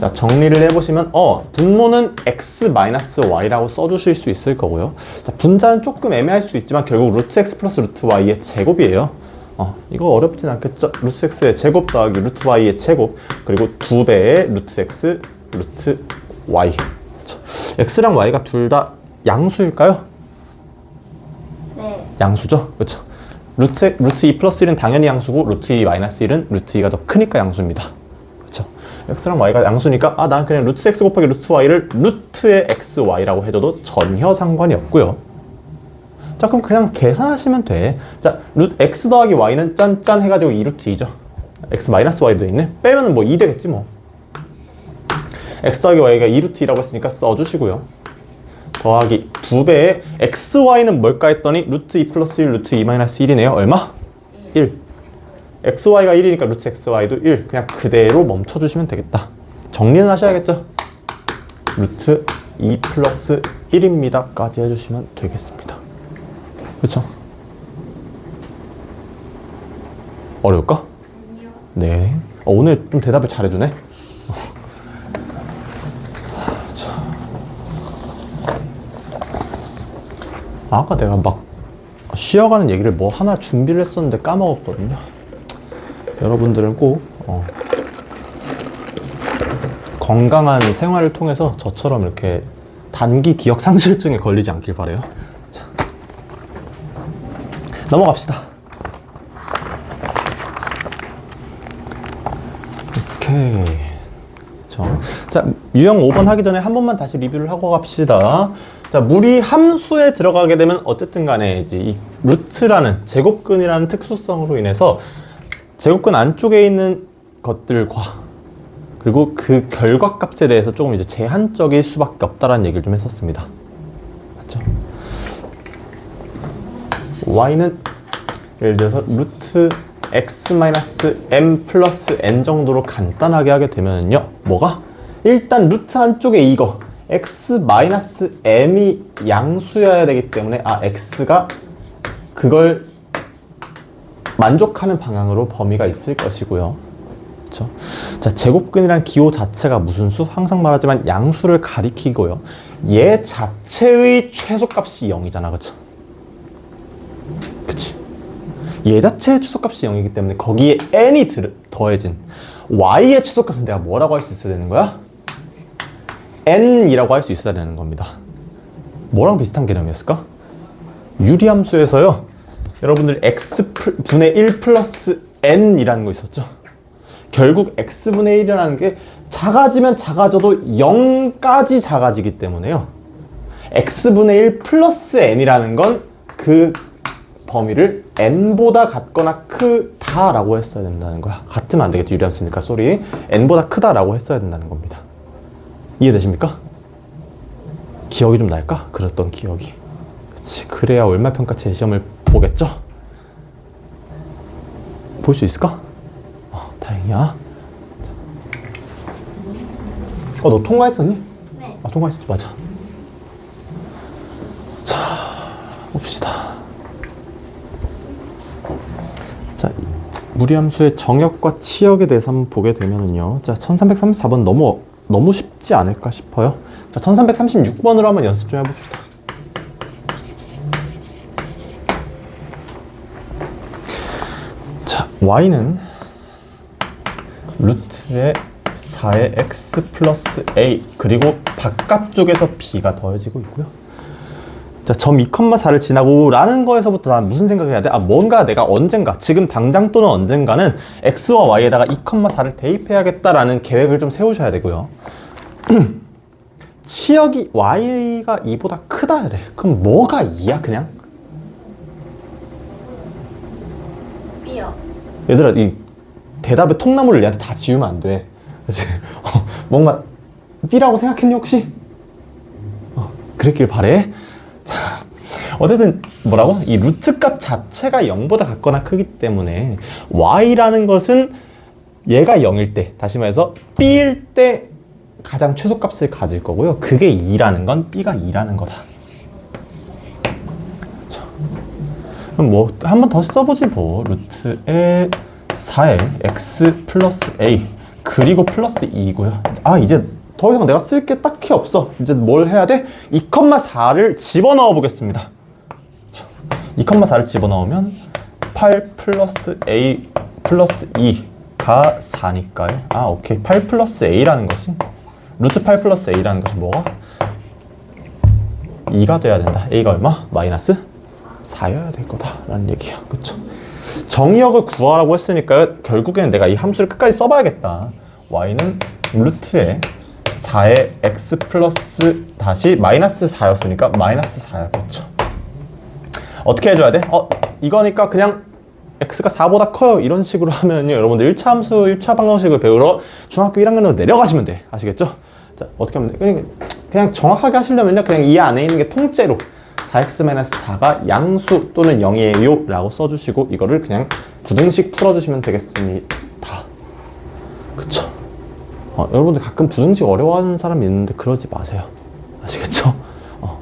[SPEAKER 1] 자, 정리를 해보시면 분모는 x 마이너스 y라고 써주실 수 있을 거고요. 자, 분자는 조금 애매할 수 있지만 결국 루트 x 플러스 루트 y의 제곱이에요. 이거 어렵진 않겠죠? 루트 x의 제곱 더하기 루트 y의 제곱, 그리고 2배의 루트 x 루트 y. 그렇죠? x랑 y가 둘 다 양수일까요?
[SPEAKER 2] 네.
[SPEAKER 1] 양수죠? 그렇죠? 루트 2 플러스 1은 당연히 양수고, 루트 2 마이너스 1은 루트 2가 더 크니까 양수입니다. 그렇죠? x랑 y가 양수니까 난 그냥 루트 x 곱하기 루트 y를 루트의 x, y라고 해줘도 전혀 상관이 없고요. 자, 그럼 그냥 계산하시면 돼. 자, x 더하기 y는 짠짠 해가지고 2루트 2죠. x 마이너스 y도 있네. 빼면은 뭐 2 되겠지 뭐. x 더하기 y가 2루트 2라고 했으니까 써주시고요. 더하기 2배의 xy는 뭘까 했더니 루트 2 플러스 1 루트 2 마이너스 1이네요. 얼마? 1. xy가 1이니까 루트 xy도 1. 그냥 그대로 멈춰주시면 되겠다. 정리는 하셔야겠죠? 루트 2 플러스 1입니다 까지 해주시면 되겠습니다. 그렇죠? 어려울까?
[SPEAKER 2] 아니요.
[SPEAKER 1] 네. 오늘 좀 대답을 잘해주네. 아까 내가 막 쉬어가는 얘기를 뭐 하나 준비를 했었는데 까먹었거든요. 여러분들은 꼭 건강한 생활을 통해서 저처럼 이렇게 단기 기억 상실증에 걸리지 않길 바래요. 자, 넘어갑시다. 오케이. 자, 유형 5번 하기 전에 한 번만 다시 리뷰를 하고 갑시다. 자, 물이 함수에 들어가게 되면 어쨌든 간에 이제 이 루트라는 제곱근이라는 특수성으로 인해서 제곱근 안쪽에 있는 것들과 그리고 그 결과값에 대해서 조금 이제 제한적일 수밖에 없다라는 얘기를 좀 했었습니다. 맞죠? y는 예를 들어서 루트 x-m 플러스 n 정도로 간단하게 하게 되면요. 뭐가? 일단 루트 안쪽에 이거 x-m이 양수여야 되기 때문에 x가 그걸 만족하는 방향으로 범위가 있을 것이고요. 그렇죠? 자, 제곱근이란 기호 자체가 무슨 수? 항상 말하지만 양수를 가리키고요. 얘 자체의 최소값이 0이잖아. 그렇죠? 그치? 얘 자체의 최소값이 0이기 때문에 거기에 n이 더해진 y의 최소값은 내가 뭐라고 할 수 있어야 되는 거야? n이라고 할 수 있어야 되는 겁니다. 뭐랑 비슷한 개념이었을까? 유리함수에서요. 여러분들 x분의 1 플러스 n이라는 거 있었죠? 결국 x분의 1이라는 게 작아지면 작아져도 0까지 작아지기 때문에요. x분의 1 플러스 n이라는 건 그 범위를 n보다 같거나 크다라고 했어야 된다는 거야. 같으면 안 되겠지. 유리함수니까 쏘리. n보다 크다라고 했어야 된다는 겁니다. 이해되십니까? 기억이 좀 날까? 그랬던 기억이. 그치. 그래야 월말평가 재시험을 보겠죠? 볼 수 있을까? 다행이야. 너 통과했었니?
[SPEAKER 2] 네.
[SPEAKER 1] 통과했었지. 맞아. 자, 봅시다. 자, 무리함수의 정역과 치역에 대해서 한번 보게 되면은요. 자, 1334번 너무 쉽지 않을까 싶어요. 자, 1336번으로 한번 연습 좀 해봅시다. 자, y는 루트의 4의 x 플러스 a 그리고 바깥쪽에서 b가 더해지고 있고요. 자, 점 2,4를 지나고 라는 거에서부터 난 무슨 생각을 해야 돼? 뭔가 내가 언젠가, 지금 당장 또는 언젠가는 x와 y에다가 2,4를 대입해야겠다라는 계획을 좀 세우셔야 되고요. 치역이 y가 2보다 크다 그래. 그럼 뭐가 2야 그냥?
[SPEAKER 2] B요.
[SPEAKER 1] 얘들아, 이 대답의 통나무를 얘한테 다 지우면 안 돼. 그치? 뭔가 B라고 생각했니 혹시? 그랬길 바래. 자, 어쨌든 뭐라고? 이 루트 값 자체가 0보다 같거나 크기 때문에 y라는 것은 얘가 0일 때, 다시 말해서 B일 때 가장 최소값을 가질 거고요. 그게 2라는 건 B가 2라는 거다. 그렇죠. 그럼 뭐 한 번 더 써보지 뭐. 루트의 4의 x 플러스 a 그리고 플러스 2고요. 이제 더 이상 내가 쓸 게 딱히 없어. 이제 뭘 해야 돼? 2,4를 집어넣어 보겠습니다. 2,4를 집어넣으면 8 플러스 a 플러스 2가 4니까요. 오케이. 8 플러스 a라는 것이 루트 8 플러스 a라는 것이 뭐가? 2가 돼야 된다. a가 얼마? 마이너스 4여야 될 거다라는 얘기야. 그쵸? 정의역을 구하라고 했으니까 결국에는 내가 이 함수를 끝까지 써봐야겠다. y는 루트에 4의 x 플러스 다시 마이너스 4였으니까 마이너스 4야. 그쵸? 어떻게 해줘야 돼? 이거니까 그냥 x가 4보다 커요. 이런 식으로 하면요. 여러분들 1차 함수, 1차 방정식을 배우러 중학교 1학년으로 내려가시면 돼. 아시겠죠? 자, 어떻게 하면 돼? 그냥 정확하게 하시려면요, 그냥 이 안에 있는 게 통째로 4x-4가 양수 또는 0이에요 라고 써주시고 이거를 그냥 부등식 풀어주시면 되겠습니다. 그쵸? 여러분들 가끔 부등식 어려워하는 사람이 있는데 그러지 마세요. 아시겠죠?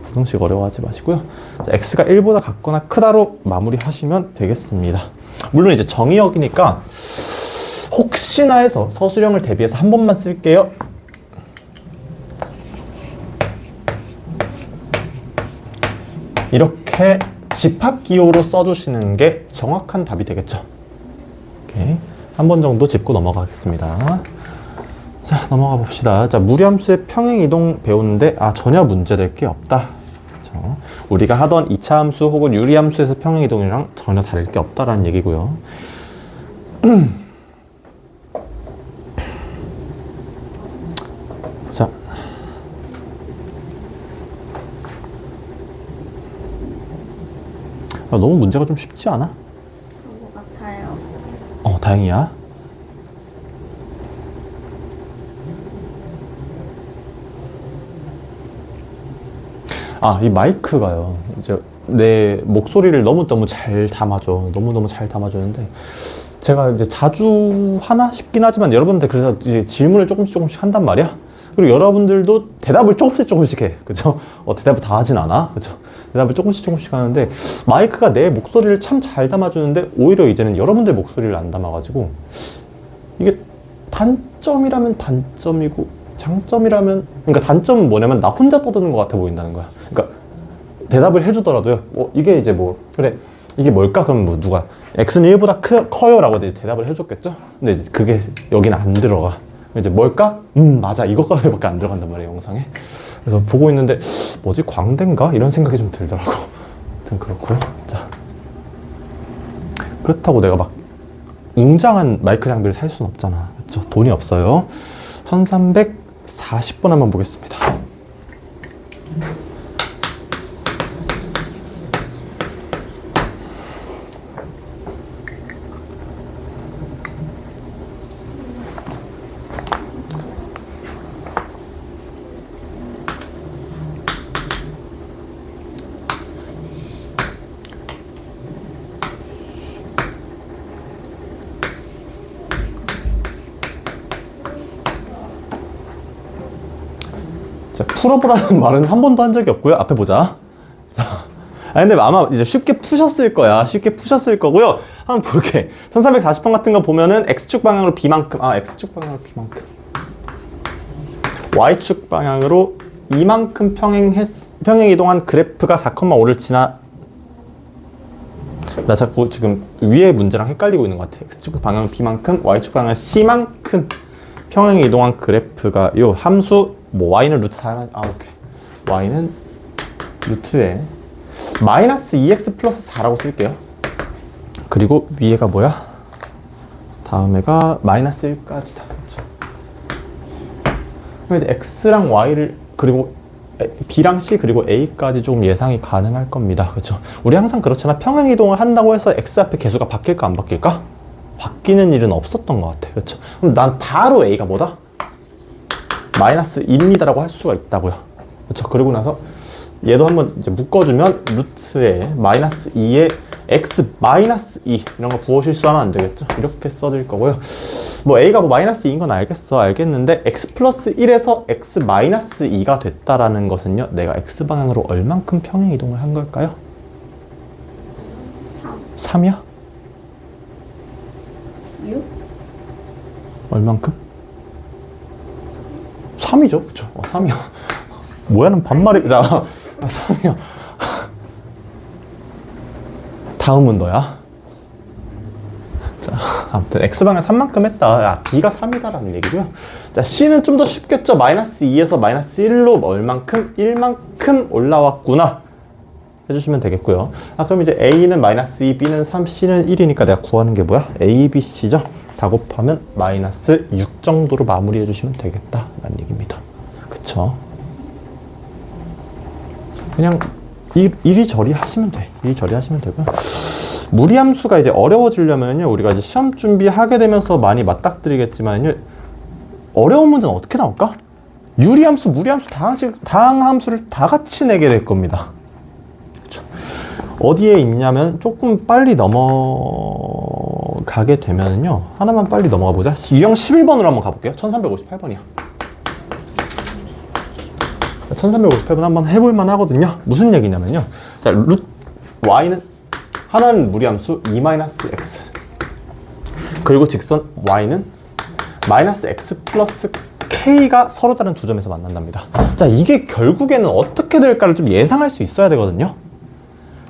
[SPEAKER 1] 부등식 어려워하지 마시고요. 자, x가 1보다 같거나 크다로 마무리하시면 되겠습니다. 물론 이제 정의역이니까 혹시나 해서 서술형을 대비해서 한 번만 쓸게요. 이렇게 집합기호로 써주시는 게 정확한 답이 되겠죠. 오케이. 한 번 정도 짚고 넘어가겠습니다. 자, 넘어가 봅시다. 자, 무리함수의 평행이동 배우는데 전혀 문제될 게 없다. 그렇죠? 우리가 하던 2차 함수 혹은 유리함수에서 평행이동이랑 전혀 다를 게 없다라는 얘기고요. 자, 너무 문제가 좀 쉽지 않아?
[SPEAKER 2] 그런 것 같아요.
[SPEAKER 1] 다행이야. 이 마이크가요. 이제 내 목소리를 너무너무 잘 담아줘. 너무너무 잘 담아주는데, 제가 이제 자주 하나 싶긴 하지만 여러분들 그래서 이제 질문을 조금씩 한단 말이야. 그리고 여러분들도 대답을 조금씩 해. 그죠? 대답을 다 하진 않아. 그죠? 대답을 조금씩 하는데, 마이크가 내 목소리를 참 잘 담아주는데, 오히려 이제는 여러분들 목소리를 안 담아가지고, 이게 단점이라면 단점이고, 장점이라면, 그러니까 단점은 뭐냐면 나 혼자 떠드는 것 같아 보인다는 거야. 그러니까 대답을 해주더라도요. 이게 이제 그래, 이게 뭘까? 그럼 누가 x는 1보다 커요 라고 이제 대답을 해줬겠죠? 근데 이제 그게 여기는 안 들어가. 이제 뭘까? 맞아, 이거까지밖에 안 들어간단 말이에요, 영상에. 그래서 보고 있는데 뭐지, 광대인가? 이런 생각이 좀 들더라고. 아무튼 그렇고요. 자, 그렇다고 내가 막 웅장한 마이크 장비를 살 수는 없잖아. 그렇죠? 돈이 없어요. 1340번 한번 보겠습니다. 자, 풀어보라는 말은 한 번도 한 적이 없고요. 앞에 보자. 자, 근데 아마 이제 쉽게 푸셨을 거야. 쉽게 푸셨을 거고요. 한번 볼게. 1340번 같은 거 보면은 X축 방향으로 B만큼, X축 방향으로 B만큼, Y축 방향으로 이만큼 평행 이동한 그래프가 4,5를 지나. 나 자꾸 지금 위에 문제랑 헷갈리고 있는 것 같아. X축 방향은 B만큼, Y축 방향은 C만큼 평행 이동한 그래프가 요 함수 y는 루트 4, 오케이. y는 루트에 마이너스 2x 플러스 4라고 쓸게요. 그리고 위에가 뭐야? 다음에가 마이너스 1까지다. 그렇죠? 그럼 이제 x랑 y를, 그리고 b랑 c, 그리고 a까지 조금 예상이 가능할 겁니다. 그렇죠? 우리 항상 그렇잖아. 평행 이동을 한다고 해서 x 앞에 개수가 바뀔까 안 바뀔까? 바뀌는 일은 없었던 것 같아. 그렇죠? 그럼 난 바로 a가 뭐다? 마이너스 2입니다라고 할 수가 있다고요. 그렇죠? 그리고 나서 얘도 한번 이제 묶어주면 루트에 마이너스 2에 x 마이너스 2 이런 거 부호 실수하면 안 되겠죠? 이렇게 써드릴 거고요. a가 마이너스 2인 건 알겠는데 x 플러스 1에서 x 마이너스 2가 됐다라는 것은요, 내가 x 방향으로 얼만큼 평행 이동을 한 걸까요?
[SPEAKER 2] 3.
[SPEAKER 1] 3이야?
[SPEAKER 2] 6?
[SPEAKER 1] 얼만큼? 3이죠, 그쵸? 3이요. 뭐야는 반말이, 자, 3이요. 다음은 너야. 자, 아무튼 X방향 3만큼 했다. 야, B가 3이다라는 얘기고요. 자, C는 좀 더 쉽겠죠? 마이너스 2에서 마이너스 1로 얼만큼? 1만큼 올라왔구나. 해주시면 되겠고요. 그럼 이제 A는 마이너스 2, B는 3, C는 1이니까 내가 구하는 게 뭐야? A, B, C죠? 다 곱하면 마이너스 6 정도로 마무리해 주시면 되겠다라는 얘기입니다. 그쵸? 그냥 이리저리 하시면 돼. 이리저리 하시면 되고요. 무리함수가 이제 어려워지려면요, 우리가 이제 시험 준비하게 되면서 많이 맞닥뜨리겠지만요, 어려운 문제는 어떻게 나올까? 유리함수, 무리함수, 다항함수를 다 같이 내게 될 겁니다. 그쵸? 어디에 있냐면 조금 빨리 넘어가게 되면요. 하나만 빨리 넘어가 보자. 유형 11번으로 한번 가볼게요. 1358번이야. 1358번 한번 해볼만 하거든요. 무슨 얘기냐면요. 자, y는 하나는 무리함수 2-x 그리고 직선 y는 -x 플러스 k가 서로 다른 두 점에서 만난답니다. 자, 이게 결국에는 어떻게 될까를 좀 예상할 수 있어야 되거든요.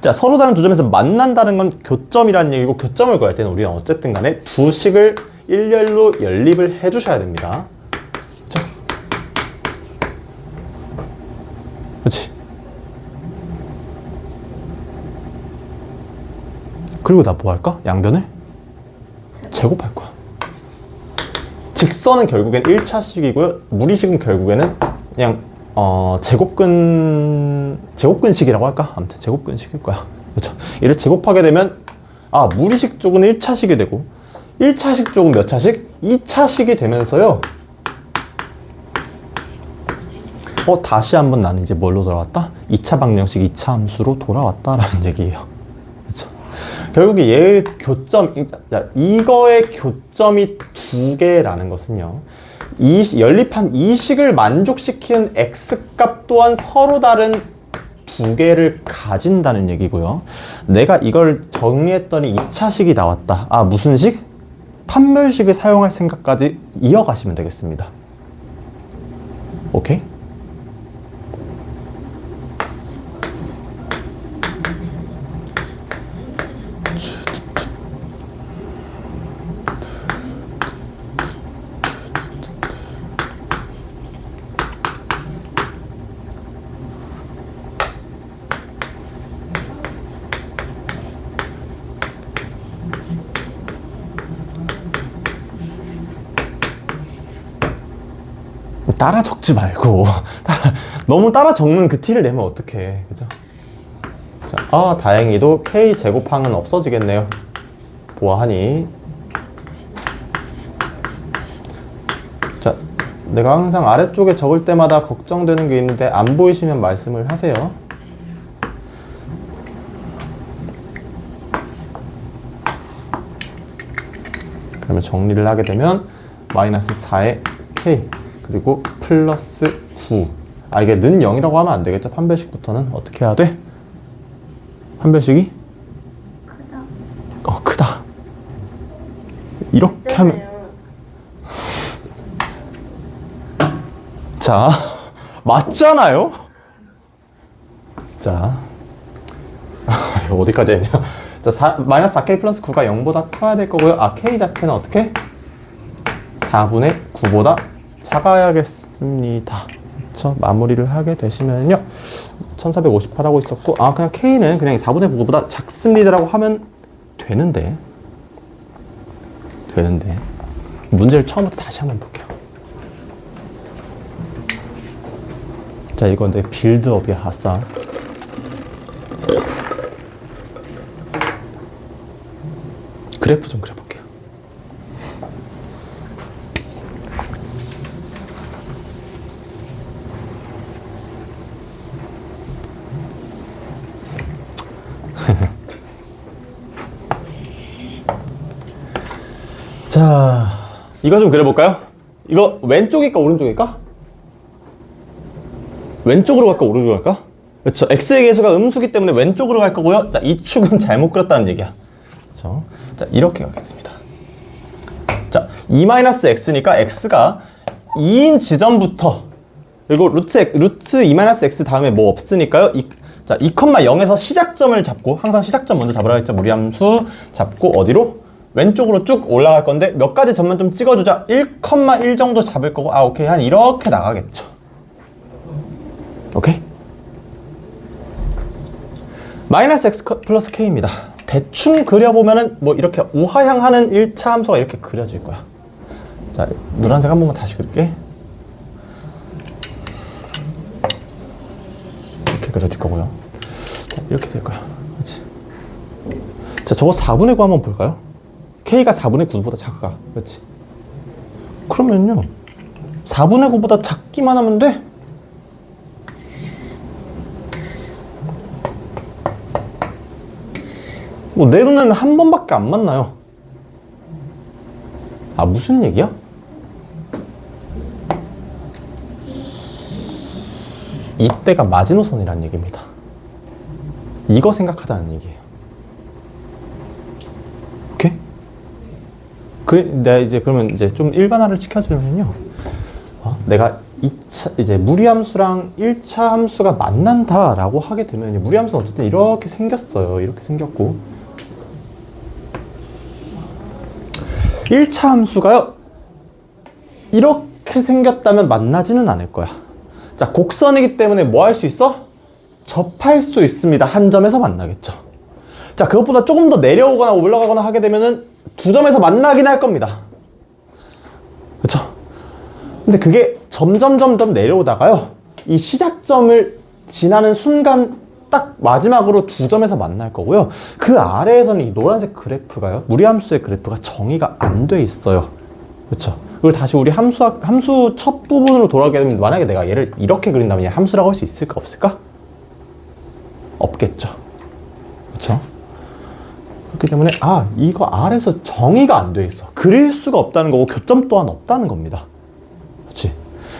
[SPEAKER 1] 자, 서로 다른 두 점에서 만난다는 건 교점이라는 얘기고, 교점을 구할 때는 우리는 어쨌든 간에 두 식을 일렬로 연립을 해주셔야 됩니다. 그쵸? 그렇지? 그리고 나 뭐 할까? 양변을 제곱할 거야. 직선은 결국엔 1차식이고요. 무리식은 결국에는 그냥 제곱근식이라고 할까? 아무튼 제곱근식일 거야. 그렇죠? 이를 제곱하게 되면 무리식 쪽은 1차식이 되고 1차식 쪽은 몇 차식? 2차식이 되면서요. 다시 한번 나는 이제 뭘로 돌아왔다? 2차 방정식 2차 함수로 돌아왔다라는 얘기예요. 그렇죠? 결국에 얘의 교점, 이거의 교점이 두 개라는 것은요. 연립한 이 식을 만족시키는 x값 또한 서로 다른 두 개를 가진다는 얘기고요. 내가 이걸 정리했더니 2차식이 나왔다. 무슨 식? 판별식을 사용할 생각까지 이어가시면 되겠습니다. 오케이? 따라 적지 말고 너무 따라 적는 그 티를 내면 어떡해. 그죠? 자, 다행히도 k 제곱항은 없어지겠네요. 보아하니. 자, 내가 항상 아래쪽에 적을 때마다 걱정되는 게 있는데 안 보이시면 말씀을 하세요. 그러면 정리를 하게 되면 -4의 k 그리고 플러스 9. 이게 는 0이라고 하면 안 되겠죠? 판별식부터는 어떻게 해야 돼? 판별식이?
[SPEAKER 2] 크다.
[SPEAKER 1] 크다. 이렇게 하면. 자, 맞잖아요? 자, 어디까지 했냐? 자, -4k 플러스 9가 0보다 커야 될 거고요. k 자체는 어떻게? 4분의 9보다 작아야겠습니다. 그쵸? 마무리를 하게 되시면요. 1458 하고 있었고, 그냥 K는 그냥 4분의 9보다 작습니다라고 하면 되는데. 문제를 처음부터 다시 한번 볼게요. 자, 이건 내 빌드업이야, 아싸. 그래프 좀 그려볼게요. 자, 이거 좀 그려볼까요? 이거 왼쪽일까 오른쪽일까? 왼쪽으로 갈까 오른쪽으로 갈까? 그렇죠. x의 계수가 음수기 때문에 왼쪽으로 갈 거고요. 자, 이 축은 잘못 그렸다는 얘기야. 그렇죠. 자, 이렇게 가겠습니다. 자, 2-x니까 x가 2인 지점부터 그리고 루트 2-x 다음에 뭐 없으니까요. 자, 2,0에서 시작점을 잡고 항상 시작점 먼저 잡으라 했죠. 무리함수 잡고 어디로? 왼쪽으로 쭉 올라갈 건데 몇 가지 점만 좀 찍어주자. 1,1 정도 잡을 거고 오케이. 한 이렇게 나가겠죠. 오케이? -x 플러스 k입니다. 대충 그려보면은 뭐 이렇게 우하향하는 1차 함수가 이렇게 그려질 거야. 자, 노란색 한 번만 다시 그릴게. 이렇게 그려질 거고요. 자, 이렇게 될 거야. 그렇지? 자, 저거 4분의 9 한번 볼까요? k가 4분의 9보다 작아. 그렇지? 그러면요. 4분의 9보다 작기만 하면 돼. 뭐 내 눈에는 한 번밖에 안 만나요. 아, 무슨 얘기야? 이때가 마지노선이라는 얘기입니다. 이거 생각하자는 얘기예요. 오케이? 그래, 내가 이제 그러면 이제 좀 일반화를 시켜주면요. 내가 2차, 이제 무리함수랑 1차 함수가 만난다라고 하게 되면 무리함수는 어쨌든 이렇게 생겼어요. 이렇게 생겼고 1차 함수가요. 이렇게 생겼다면 만나지는 않을 거야. 자, 곡선이기 때문에 뭐 할 수 있어? 접할 수 있습니다. 한 점에서 만나겠죠. 자, 그것보다 조금 더 내려오거나 올라가거나 하게 되면은 두 점에서 만나긴 할 겁니다. 그쵸? 근데 그게 점점 내려오다가요. 이 시작점을 지나는 순간 딱 마지막으로 두 점에서 만날 거고요. 그 아래에서는 이 노란색 그래프가요. 무리함수의 그래프가 정의가 안 돼 있어요. 그쵸? 그리고 다시 우리 함수 첫 부분으로 돌아가게 되면 만약에 내가 얘를 이렇게 그린다면 얘 함수라고 할 수 있을까 없을까? 없겠죠. 그쵸? 그렇기 때문에 이거 아래에서 정의가 안 돼 있어. 그릴 수가 없다는 거고 교점 또한 없다는 겁니다. 그렇지?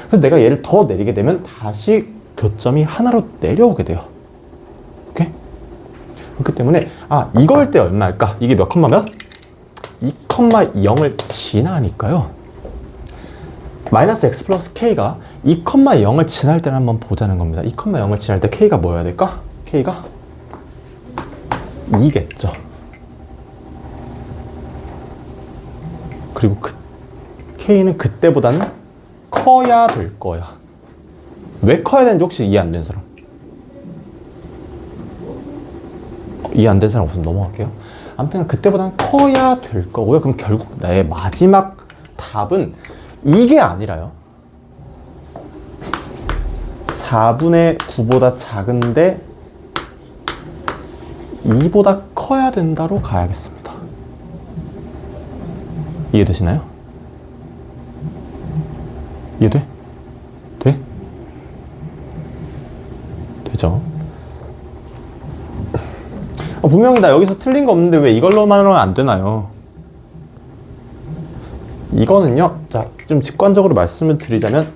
[SPEAKER 1] 그래서 내가 얘를 더 내리게 되면 다시 교점이 하나로 내려오게 돼요. 오케이? 그렇기 때문에 이걸 때 얼마일까? 이게 몇 컴마 몇? 2,0을 지나니까요. 마이너스 x 플러스 k가 2,0을 지날 때를 한번 보자는 겁니다. 2,0을 지날 때 k가 뭐여야 될까? k가 2겠죠. 그리고 k는 그때보다는 커야 될 거야. 왜 커야 되는지 혹시 이해 안 된 사람? 이해 안 된 사람 없으면 넘어갈게요. 아무튼 그때보다는 커야 될 거고요. 그럼 결국 나의 마지막 답은 이게 아니라요. 4분의 9보다 작은데 2보다 커야 된다로 가야겠습니다. 이해되시나요? 이해돼? 돼? 되죠? 분명히 나 여기서 틀린 거 없는데 왜 이걸로만은 안 되나요? 이거는요, 자, 좀 직관적으로 말씀을 드리자면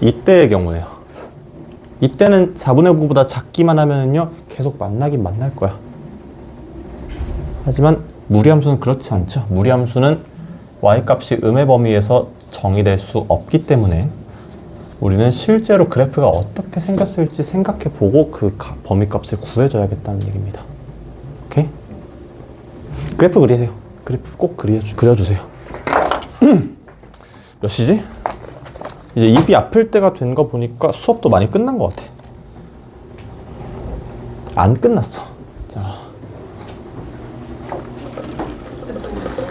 [SPEAKER 1] 이때의 경우에요. 이때는 4분의 9보다 작기만 하면요 계속 만나긴 만날 거야. 하지만 무리함수는 그렇지 않죠. 무리함수는 y값이 음의 범위에서 정의될 수 없기 때문에 우리는 실제로 그래프가 어떻게 생겼을지 생각해보고 그 범위값을 구해줘야겠다는 얘기입니다. 오케이? 그래프 그리세요. 그래프 꼭 그려주세요. 몇 시지? 이제 입이 아플 때가 된 거 보니까 수업도 많이 끝난 것 같아. 안 끝났어. 자,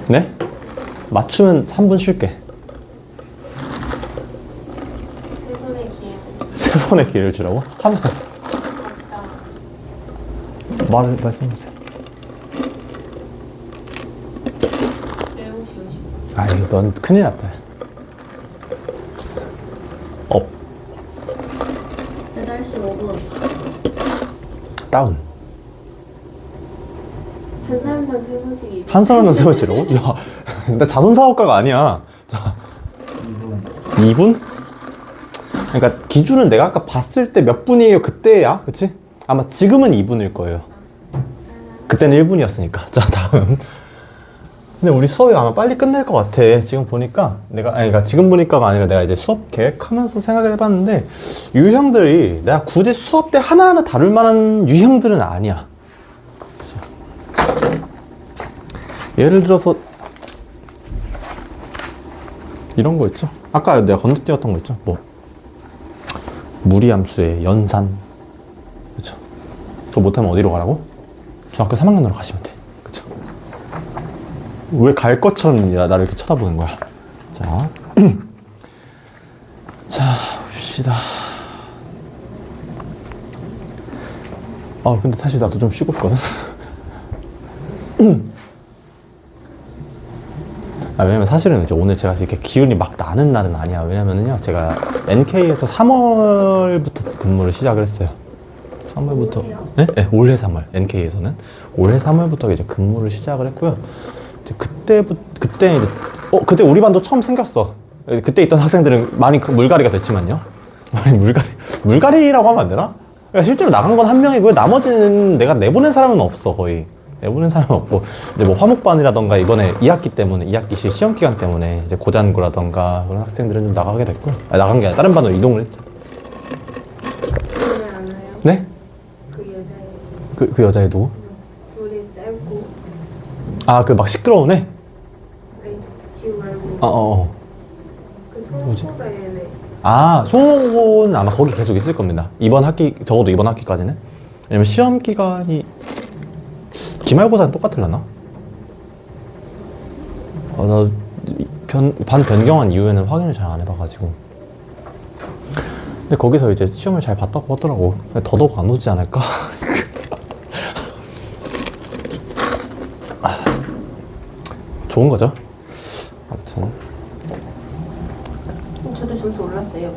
[SPEAKER 1] 네? 맞추면 3분 쉴게. 세 번의 기회를 주라고? 한 번. 말씀하세요. 아이, 넌 큰일 났다.
[SPEAKER 2] 8시 5분.
[SPEAKER 1] 다운.
[SPEAKER 2] 한 사람당 3번씩이죠.
[SPEAKER 1] 한 사람은 세 번씩이라고? 야, 나 자선사업가가 아니야. 자, 2분? 그러니까 기준은 내가 아까 봤을 때 몇 분이에요? 그때야, 그치? 아마 지금은 2분일 거예요. 그때는 1분이었으니까. 자, 다음. 근데 우리 수업이 아마 빨리 끝날 것 같아. 지금 보니까 그러니까 지금 보니까가 아니라 내가 이제 수업 계획하면서 생각을 해봤는데 유형들이 내가 굳이 수업 때 하나하나 다룰 만한 유형들은 아니야. 예를 들어서 이런 거 있죠. 아까 내가 건너뛰었던 거 있죠. 뭐 무리함수의 연산, 그렇죠. 그거 못하면 어디로 가라고? 중학교 3학년으로 가시면 돼. 그렇죠. 왜 갈 것처럼 나를 이렇게 쳐다보는 거야? 자, 자, 봅시다. 근데 사실 나도 좀 쉬고 있거든. 왜냐면 사실은 이제 오늘 제가 이렇게 기운이 막 나는 날은 아니야. 왜냐면은요, 제가 NK에서 3월부터 근무를 시작을 했어요. 3월부터.
[SPEAKER 2] 올해요?
[SPEAKER 1] 네? 네, 올해 3월. NK에서는. 올해 3월부터 이제 근무를 시작을 했고요. 이제 그때 이제, 그때 우리 반도 처음 생겼어. 그때 있던 학생들은 많이 물갈이가 됐지만요. 많이 물갈이라고 하면 안 되나? 그러니까 실제로 나간 건 한 명이고요. 나머지는 내가 내보낸 사람은 없어, 거의. 내보낸 사람은 없고, 이제 뭐 화목반이라던가 이번에 2학기 때문에, 2학기 시험 기간 때문에 이제 고잔고라던가 그런 학생들은 좀 나가게 됐고, 나간 게 아니라 다른 반으로 이동을 했죠.
[SPEAKER 2] 오늘 안 와요?
[SPEAKER 1] 네?
[SPEAKER 2] 그 여자애
[SPEAKER 1] 그 여자애 누구?
[SPEAKER 2] 머리 짧고
[SPEAKER 1] 아, 그 막 시끄러운 애?
[SPEAKER 2] 아니 지우 말고 그
[SPEAKER 1] 뭐지?
[SPEAKER 2] 송보다 얘네
[SPEAKER 1] 아, 송호는 아마 거기 계속 있을 겁니다. 이번 학기, 적어도 이번 학기까지는. 왜냐면 시험 기간이 기말고사는 똑같을라나? 반 변경한 이후에는 확인을 잘 안 해봐가지고. 근데 거기서 이제 시험을 잘 봤다고 하더라고. 더더욱 안 오지 않을까? 좋은 거죠. 아무튼.
[SPEAKER 2] 저도 점수 올랐어요.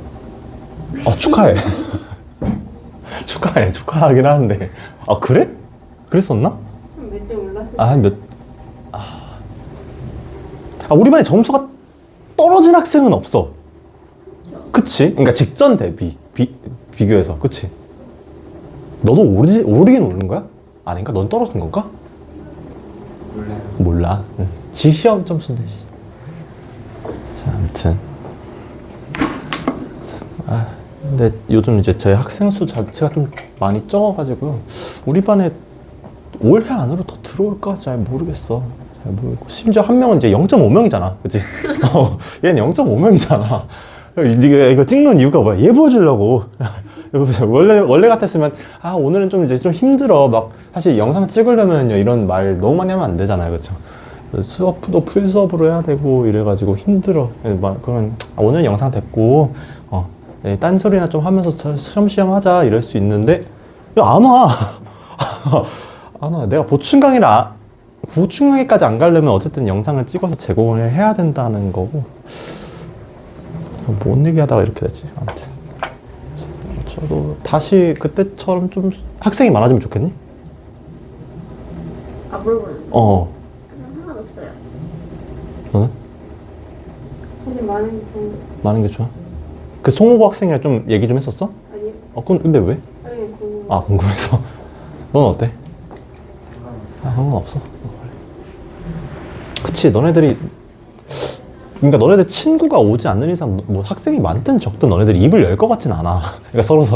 [SPEAKER 1] 축하해. 축하하긴 하는데. 아, 그래? 그랬었나?
[SPEAKER 2] 몇 점 올랐어요?
[SPEAKER 1] 우리 반에 점수가 떨어진 학생은 없어. 그치? 그러니까 직전 대비, 비교해서. 그치? 너도 오르긴 오른 거야? 아닌가? 넌 떨어진 건가? 몰라. 응. 지 시험 점수인데. 자, 아무튼. 근데 요즘 이제 제 학생 수 자체가 좀 많이 적어가지고요. 우리 반에 올해 안으로 더 들어올까? 잘 모르겠어. 잘 모르고. 심지어 한 명은 이제 0.5명이잖아. 그치? 얘는 0.5명이잖아. 이거 찍는 이유가 뭐야? 얘 보여주려고. 원래 같았으면, 오늘은 좀 이제 좀 힘들어. 막, 사실 영상 찍으려면요, 이런 말 너무 많이 하면 안 되잖아요. 그쵸? 수업도 풀 수업으로 해야 되고, 이래가지고 힘들어. 그러면, 오늘 영상 됐고, 딴소리나 좀 하면서 시험 하자. 이럴 수 있는데, 안 와. 안 와. 내가 보충강의까지 안 가려면 어쨌든 영상을 찍어서 제공을 해야 된다는 거고. 뭔 얘기하다가 이렇게 됐지. 아무튼 저도 다시 그때처럼 좀 학생이 많아지면 좋겠니?
[SPEAKER 2] 물어보는 그래서 상관없어요.
[SPEAKER 1] 너는?
[SPEAKER 2] 근데 많은
[SPEAKER 1] 많은 게 좋아? 그 송호고 학생이랑 좀 얘기 좀 했었어?
[SPEAKER 2] 아니요?
[SPEAKER 1] 근데 왜?
[SPEAKER 2] 아니 궁금
[SPEAKER 1] 궁금해서. 넌 어때? 상관없어. 그치, 그러니까 너네들 친구가 오지 않는 이상 뭐 학생이 많든 적든 너네들이 입을 열 것 같진 않아. 그러니까 서로.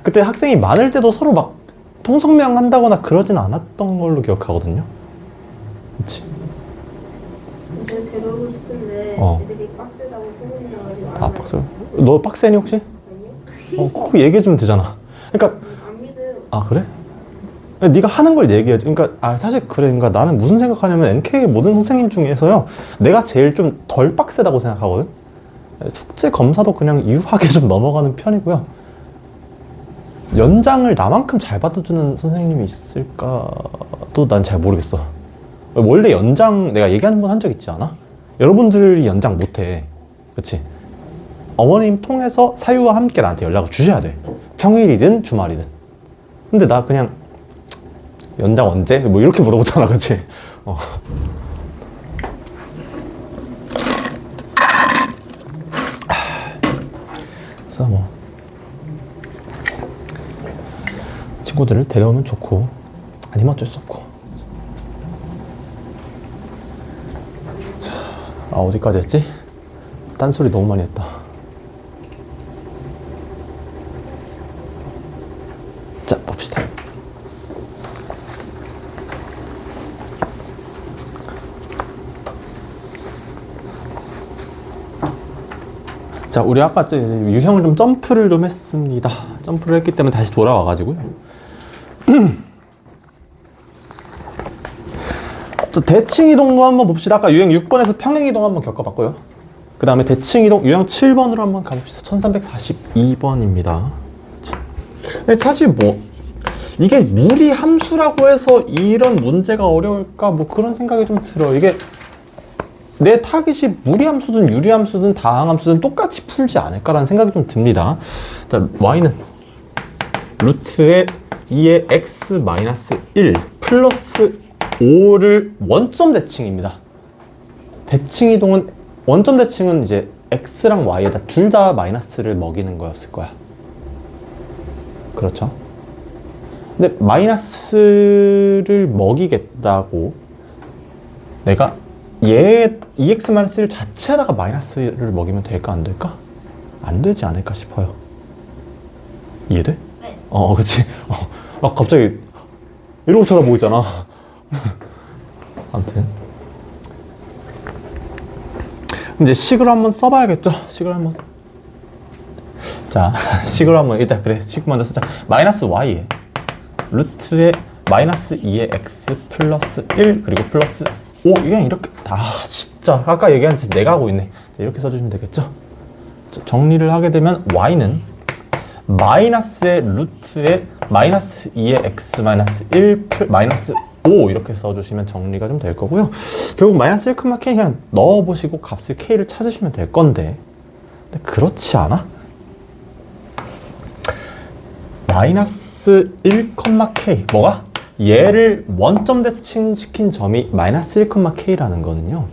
[SPEAKER 1] 그때 학생이 많을 때도 서로 막 통성명 한다거나 그러진 않았던 걸로 기억하거든요. 그치?
[SPEAKER 2] 제가 데려오고 싶은데 애들이 빡세다고 생각해가지고 안 와요.
[SPEAKER 1] 빡세. 너 빡세니 혹시?
[SPEAKER 2] 아니요?
[SPEAKER 1] 꼭 얘기해주면 되잖아. 그러니까
[SPEAKER 2] 안 믿어요.
[SPEAKER 1] 그래? 네가 하는 걸 얘기해줘. 그러니까 사실 그래. 그러니까 나는 무슨 생각하냐면 NK 모든 선생님 중에서요, 내가 제일 좀 덜 빡세다고 생각하거든. 숙제 검사도 그냥 유하게 좀 넘어가는 편이고요. 연장을 나만큼 잘 받아주는 선생님이 있을까도 난 잘 모르겠어. 원래 연장 내가 얘기하는 번 한 적 있지 않아? 여러분들이 연장 못해. 그치? 어머님 통해서 사유와 함께 나한테 연락을 주셔야 돼. 평일이든 주말이든. 근데 나 그냥 연장 언제? 뭐 이렇게 물어보잖아. 그치? 그래서 뭐 친구들을 데려오면 좋고 아니면 어쩔 수 없고. 자, 어디까지 했지? 딴소리 너무 많이 했다. 자, 봅시다. 자, 우리 아까 유형을 좀 점프를 좀 했습니다. 점프를 했기 때문에 다시 돌아와가지고요. 자, 대칭 이동도 한번 봅시다. 아까 유형 6번에서 평행 이동 한번 겪어봤고요. 그 다음에 대칭 이동 유형 7번으로 한번 가봅시다. 1342번입니다. 근데 사실 뭐 이게 무리 함수라고 해서 이런 문제가 어려울까 뭐 그런 생각이 좀 들어. 이게 내 타깃이 무리함수든 유리함수든 다항함수든 똑같이 풀지 않을까라는 생각이 좀 듭니다. 자, y는 루트의 2의 x 마이너스 1 플러스 5를 원점 대칭입니다. 대칭 이동은 원점 대칭은 이제 x랑 y에다 둘 다 마이너스를 먹이는 거였을 거야. 그렇죠? 근데 마이너스를 먹이겠다고 내가 얘 2x-1 자체에다가 마이너스를 먹이면 될까 안 될까? 안 되지 않을까 싶어요. 이해돼?
[SPEAKER 2] 네.
[SPEAKER 1] 그치. 갑자기 이러고 쳐다보고 있잖아. 아무튼 이제 식으로 한번 써봐야겠죠? 식으로 한번 자, 식으로 한번 일단 그래 식 먼저 쓰자. 마이너스 y에 루트의 마이너스 2의 x 플러스 1 그리고 플러스 5 그냥 이렇게 진짜 아까 얘기한 짓 내가 하고 있네. 자, 이렇게 써주시면 되겠죠? 자, 정리를 하게 되면 y는 마이너스의 루트의 마이너스 2의 x 마이너스 1 마이너스 5 이렇게 써주시면 정리가 좀 될 거고요. 결국 마이너스 1,k 그냥 넣어보시고 값을 k를 찾으시면 될 건데 근데 그렇지 않아? 마이너스 1,k 뭐가? 얘를 원점 대칭시킨 점이 마이너스 1,k라는 거는요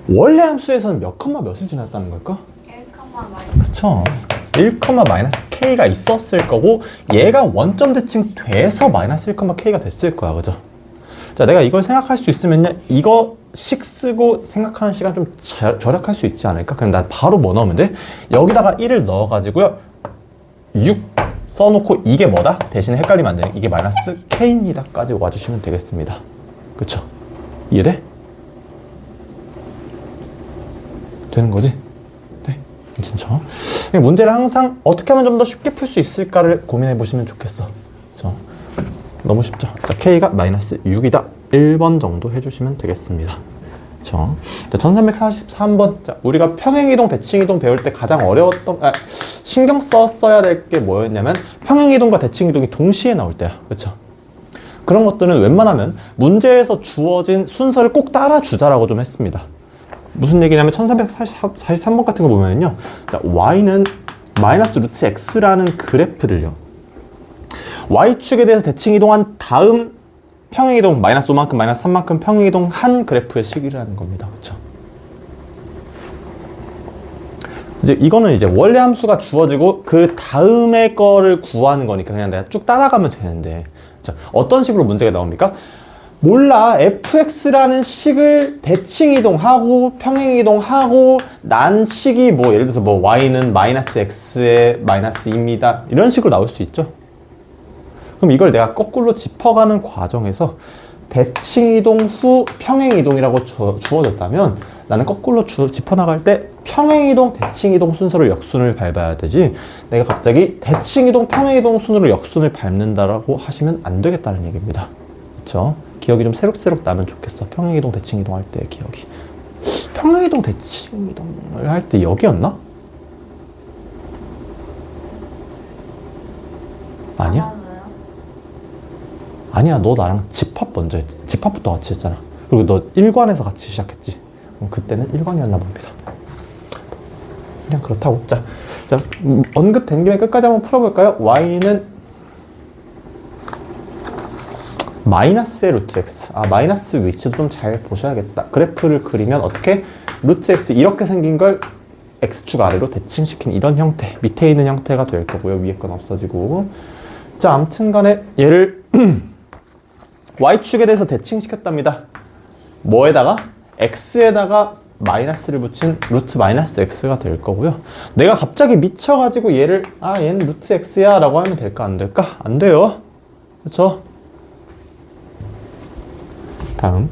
[SPEAKER 1] 원래 함수에서는 몇 컴마 몇을 지났다는 걸까?
[SPEAKER 2] 1, 마이너스.
[SPEAKER 1] 그쵸? 1, 마이너스 k가 있었을 거고 얘가 원점 대칭 돼서 마이너스 1,k가 됐을 거야. 그죠? 자, 내가 이걸 생각할 수 있으면요 이거 식 쓰고 생각하는 시간 좀 절약할 수 있지 않을까? 그럼 나 바로 뭐 넣으면 돼? 여기다가 1을 넣어가지고요 6 써놓고 이게 뭐다? 대신에 헷갈리면 안 돼. 이게 마이너스 k입니다 까지 와주시면 되겠습니다. 그쵸? 이해돼? 되는 거지? 네, 진짜. 문제를 항상 어떻게 하면 좀 더 쉽게 풀 수 있을까를 고민해 보시면 좋겠어. 그쵸? 너무 쉽죠? 자, k가 마이너스 6이다. 1번 정도 해주시면 되겠습니다. 그쵸? 자, 1343번. 자, 우리가 평행이동, 대칭이동 배울 때 가장 어려웠던, 신경 썼어야 될 게 뭐였냐면 평행이동과 대칭이동이 동시에 나올 때야. 그쵸? 그런 것들은 웬만하면 문제에서 주어진 순서를 꼭 따라주자라고 좀 했습니다. 무슨 얘기냐면 1343번 같은 거 보면요. 자, y는 마이너스 루트 x라는 그래프를요. y축에 대해서 대칭 이동한 다음 평행이동 마이너스 5만큼 마이너스 3만큼 평행이동 한 그래프의 식이라는 겁니다. 그렇죠? 이제 이거는 이제 원래 함수가 주어지고 그 다음에 거를 구하는 거니까 그냥 내가 쭉 따라가면 되는데 자, 어떤 식으로 문제가 나옵니까? 몰라 fx라는 식을 대칭 이동하고 평행 이동하고 난 식이 뭐 예를 들어서 뭐 y는 마이너스 x의 마이너스 2입니다 이런 식으로 나올 수 있죠. 그럼 이걸 내가 거꾸로 짚어가는 과정에서 대칭 이동 후 평행 이동이라고 주어졌다면 나는 거꾸로 짚어나갈 때 평행 이동, 대칭 이동 순서로 역순을 밟아야 되지 내가 갑자기 대칭 이동, 평행 이동 순으로 역순을 밟는다라고 하시면 안 되겠다는 얘기입니다. 그렇죠? 기억이 좀 새록새록 나면 좋겠어. 평행이동, 대칭이동 할 때 기억이. 평행이동, 대칭이동을 할 때 여기였나? 아니야? 아니야, 너 나랑 집합 먼저 했지. 집합부터 같이 했잖아. 그리고 너 1관에서 같이 시작했지. 그럼 그때는 1관이었나 봅니다. 그냥 그렇다고. 자, 언급된 김에 끝까지 한번 풀어볼까요? y는 마이너스의 루트 x. 마이너스 위치도 좀 잘 보셔야겠다. 그래프를 그리면 어떻게? 루트 x 이렇게 생긴 걸 x축 아래로 대칭시킨 이런 형태. 밑에 있는 형태가 될 거고요. 위에 건 없어지고. 자, 아무튼 간에 얘를 y축에 대해서 대칭시켰답니다. 뭐에다가? x에다가 마이너스를 붙인 루트 마이너스 x가 될 거고요. 내가 갑자기 미쳐가지고 얘를 얘는 루트 x야 라고 하면 될까 안 될까? 안 돼요. 그렇죠? 다음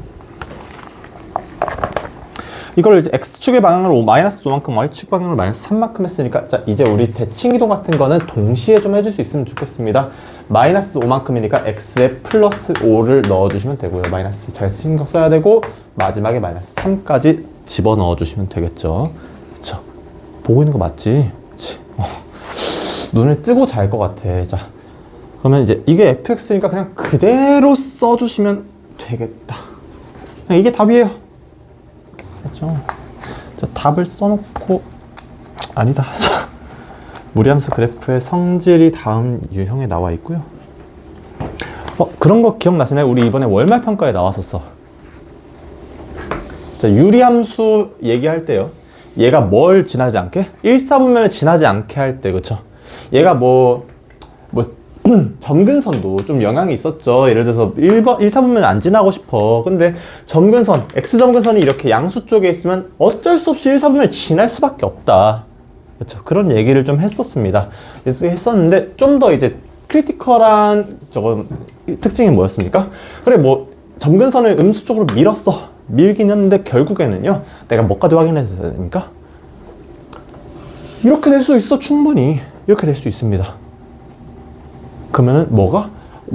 [SPEAKER 1] 이걸 이제 x축의 방향을 마이너스 5만큼 y축 방향을 마이너스 3만큼 했으니까 자 이제 우리 대칭이동 같은 거는 동시에 좀 해줄 수 있으면 좋겠습니다. 마이너스 5만큼이니까 x에 플러스 5를 넣어주시면 되고요. 마이너스 잘 신경 써야 되고 마지막에 마이너스 3까지 집어넣어 주시면 되겠죠. 그쵸? 보고 있는 거 맞지? 그치? 눈을 뜨고 잘 것 같아. 자, 그러면 이제 이게 fx니까 그냥 그대로 써주시면 되겠다. 이게 답이에요. 그렇죠? 자, 답을 써놓고 아니다. 무리함수 그래프의 성질이 다음 유형에 나와 있고요. 그런 거 기억나시나요? 우리 이번에 월말 평가에 나왔었어. 자, 유리함수 얘기할 때요. 얘가 뭘 지나지 않게? 1, 4분면을 지나지 않게 할 때, 그쵸? 얘가 점근선도 좀 영향이 있었죠. 예를 들어서 1, 4분면 안 지나고 싶어. 근데 점근선, X점근선이 이렇게 양수 쪽에 있으면 어쩔 수 없이 1, 4분면을 지날 수밖에 없다. 그렇죠. 그런 얘기를 좀 했었습니다. 했었는데 좀 더 이제 크리티컬한 특징이 뭐였습니까? 그래 점근선을 음수 쪽으로 밀긴 했는데 결국에는요 내가 뭐까지 확인해야 됩니까? 이렇게 될 수 있어. 충분히 이렇게 될 수 있습니다. 그러면은 뭐가?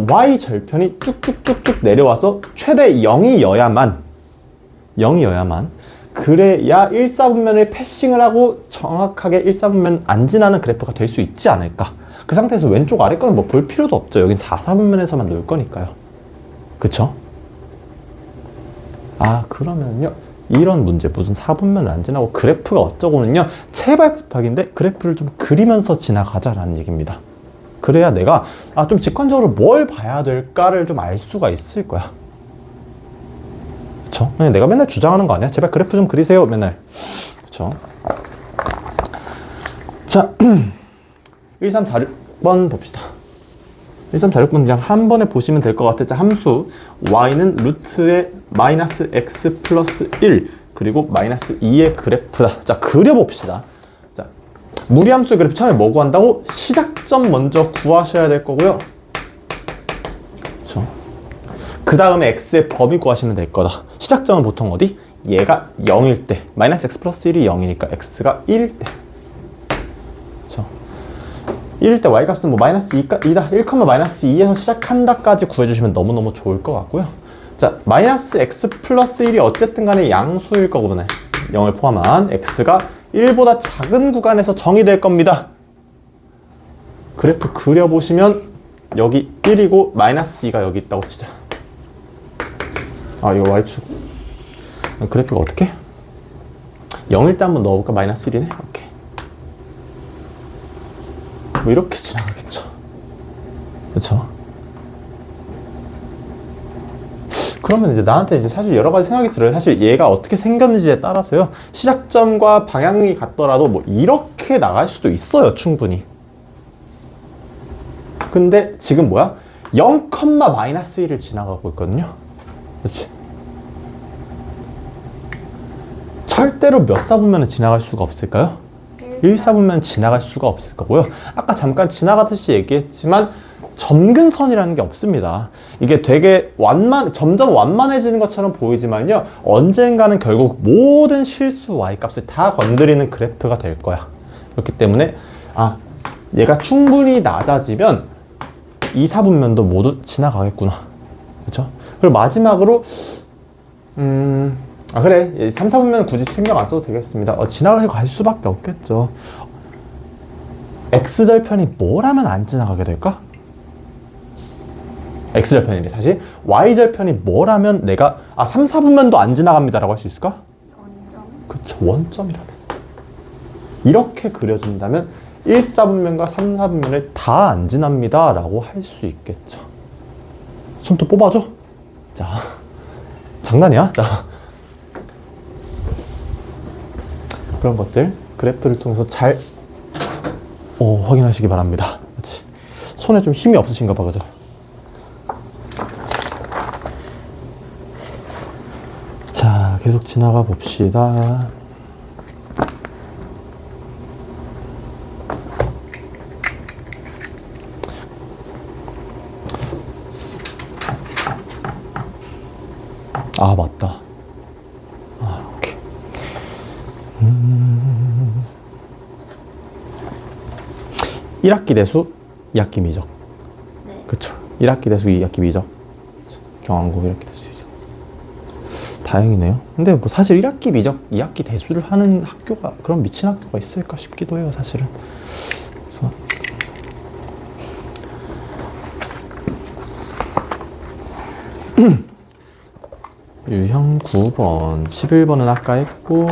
[SPEAKER 1] Y 절편이 쭉쭉쭉쭉 내려와서 최대 0이어야만 그래야 1, 4분면을 패싱을 하고 정확하게 1, 4분면 안 지나는 그래프가 될 수 있지 않을까. 그 상태에서 왼쪽 아래 거는 볼 필요도 없죠. 여긴 4, 4분면에서만 놓을 거니까요. 그쵸? 그러면요 이런 문제, 무슨 4분면을 안 지나고 그래프가 어쩌고는요, 제발 부탁인데 그래프를 좀 그리면서 지나가자라는 얘기입니다. 그래야 내가 좀 직관적으로 뭘 봐야 될까를 좀 알 수가 있을 거야. 그쵸? 내가 맨날 주장하는 거 아니야? 제발 그래프 좀 그리세요 맨날. 그쵸? 자 1346번 봅시다. 1346번 그냥 한 번에 보시면 될 것 같아. 자, 함수 y는 루트의 마이너스 x 플러스 1 그리고 마이너스 2의 그래프다. 자, 그려봅시다. 자, 무리함수의 그래프 처음에 뭐 구한다고? 시작점 먼저 구하셔야 될 거고요. 그렇죠? 그 다음에 x의 범위 구하시면 될 거다. 시작점은 보통 어디? 얘가 0일 때, 마이너스 x 플러스 1이 0이니까 x가 1일 때. 1일 때 y값은 마이너스 2다. 1, 마이너스 2에서 시작한다까지 구해주시면 너무너무 좋을 것 같고요. 자, 마이너스 x 플러스 1이 어쨌든 간에 양수일 거거든요. 0을 포함한 x가 1보다 작은 구간에서 정의될 겁니다. 그래프 그려보시면 여기 1이고 마이너스 2가 여기 있다고 치자. 이거 y축. 그래프가 어떻게? 0일 때 한번 넣어볼까? 마이너스 1이네? 오케이. 이렇게 지나가겠죠. 그쵸? 그러면 이제 나한테 이제 사실 여러 가지 생각이 들어요. 사실 얘가 어떻게 생겼는지에 따라서요. 시작점과 방향이 같더라도 이렇게 나갈 수도 있어요. 충분히. 근데 지금 뭐야? 0, 마이너스 1을 지나가고 있거든요. 그렇지? 절대로 몇 사분면은 지나갈 수가 없을까요? 1, 4분면 지나갈 수가 없을 거고요. 아까 잠깐 지나가듯이 얘기했지만 점근선이라는 게 없습니다. 이게 되게 점점 완만해지는 것처럼 보이지만요. 언젠가는 결국 모든 실수 y값을 다 건드리는 그래프가 될 거야. 그렇기 때문에 얘가 충분히 낮아지면 2, 4분면도 모두 지나가겠구나. 그렇죠? 그리고 마지막으로 그래. 3, 4분면 굳이 신경 안 써도 되겠습니다. 지나가게 갈 수밖에 없겠죠. X절편이 뭐라면 안 지나가게 될까? X절편이래. 다시 Y절편이 뭐라면 내가 3, 4분면도 안 지나갑니다 라고 할 수 있을까?
[SPEAKER 2] 원점.
[SPEAKER 1] 그쵸. 원점이라면. 이렇게 그려진다면 1, 4분면과 3, 4분면을 다 안 지납니다 라고 할 수 있겠죠. 손 또 뽑아줘. 자, 장난이야? 자, 그런 것들 그래프를 통해서 잘 확인하시기 바랍니다. 그렇지. 손에 좀 힘이 없으신가 봐. 그죠? 자, 계속 지나가 봅시다. 맞다. 오케이. 1학기 대수, 2학기 미적.
[SPEAKER 2] 네.
[SPEAKER 1] 그쵸. 1학기 대수, 2학기 미적. 경항고 1학기 대수 미적. 다행이네요. 근데 사실 1학기 미적, 2학기 대수를 하는 학교가, 그런 미친 학교가 있을까 싶기도 해요, 사실은. 그래서. 유형 9번, 11번은 아까 했고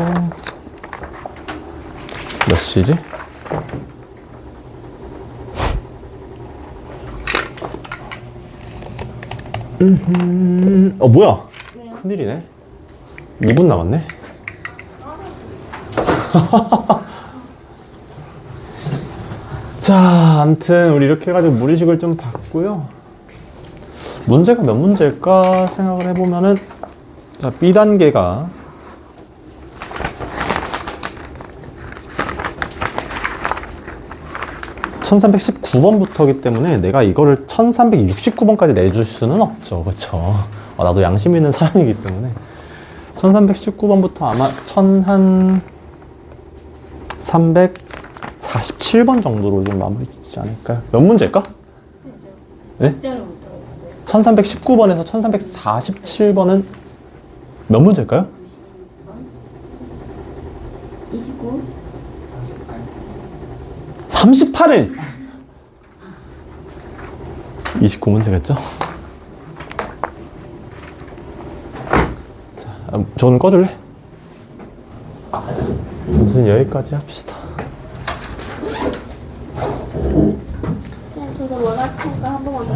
[SPEAKER 1] 몇 시지? 뭐야?
[SPEAKER 2] 왜요?
[SPEAKER 1] 큰일이네. 2분 남았네. 자, 암튼 우리 이렇게 해가지고 무리식을 좀 봤고요. 문제가 몇 문제일까 생각을 해보면은, 자, B단계가 1319번부터기 때문에 내가 이거를 1369번까지 내줄 수는 없죠. 그쵸? 나도 양심 있는 사람이기 때문에 1319번부터 아마 1347번 정도로 좀 마무리 짓지 않을까요? 몇 문제일까?
[SPEAKER 2] 그죠?
[SPEAKER 1] 네?
[SPEAKER 2] 숫자를 못 들어봤어요.
[SPEAKER 1] 1319번에서 1347번은 몇 문제일까요?
[SPEAKER 2] 29?
[SPEAKER 1] 38을 29문제겠죠? 자, 저는 꺼줄래? 무슨 여기까지 합시다.
[SPEAKER 2] 쌤, 저도 원활 평가 한 번만 더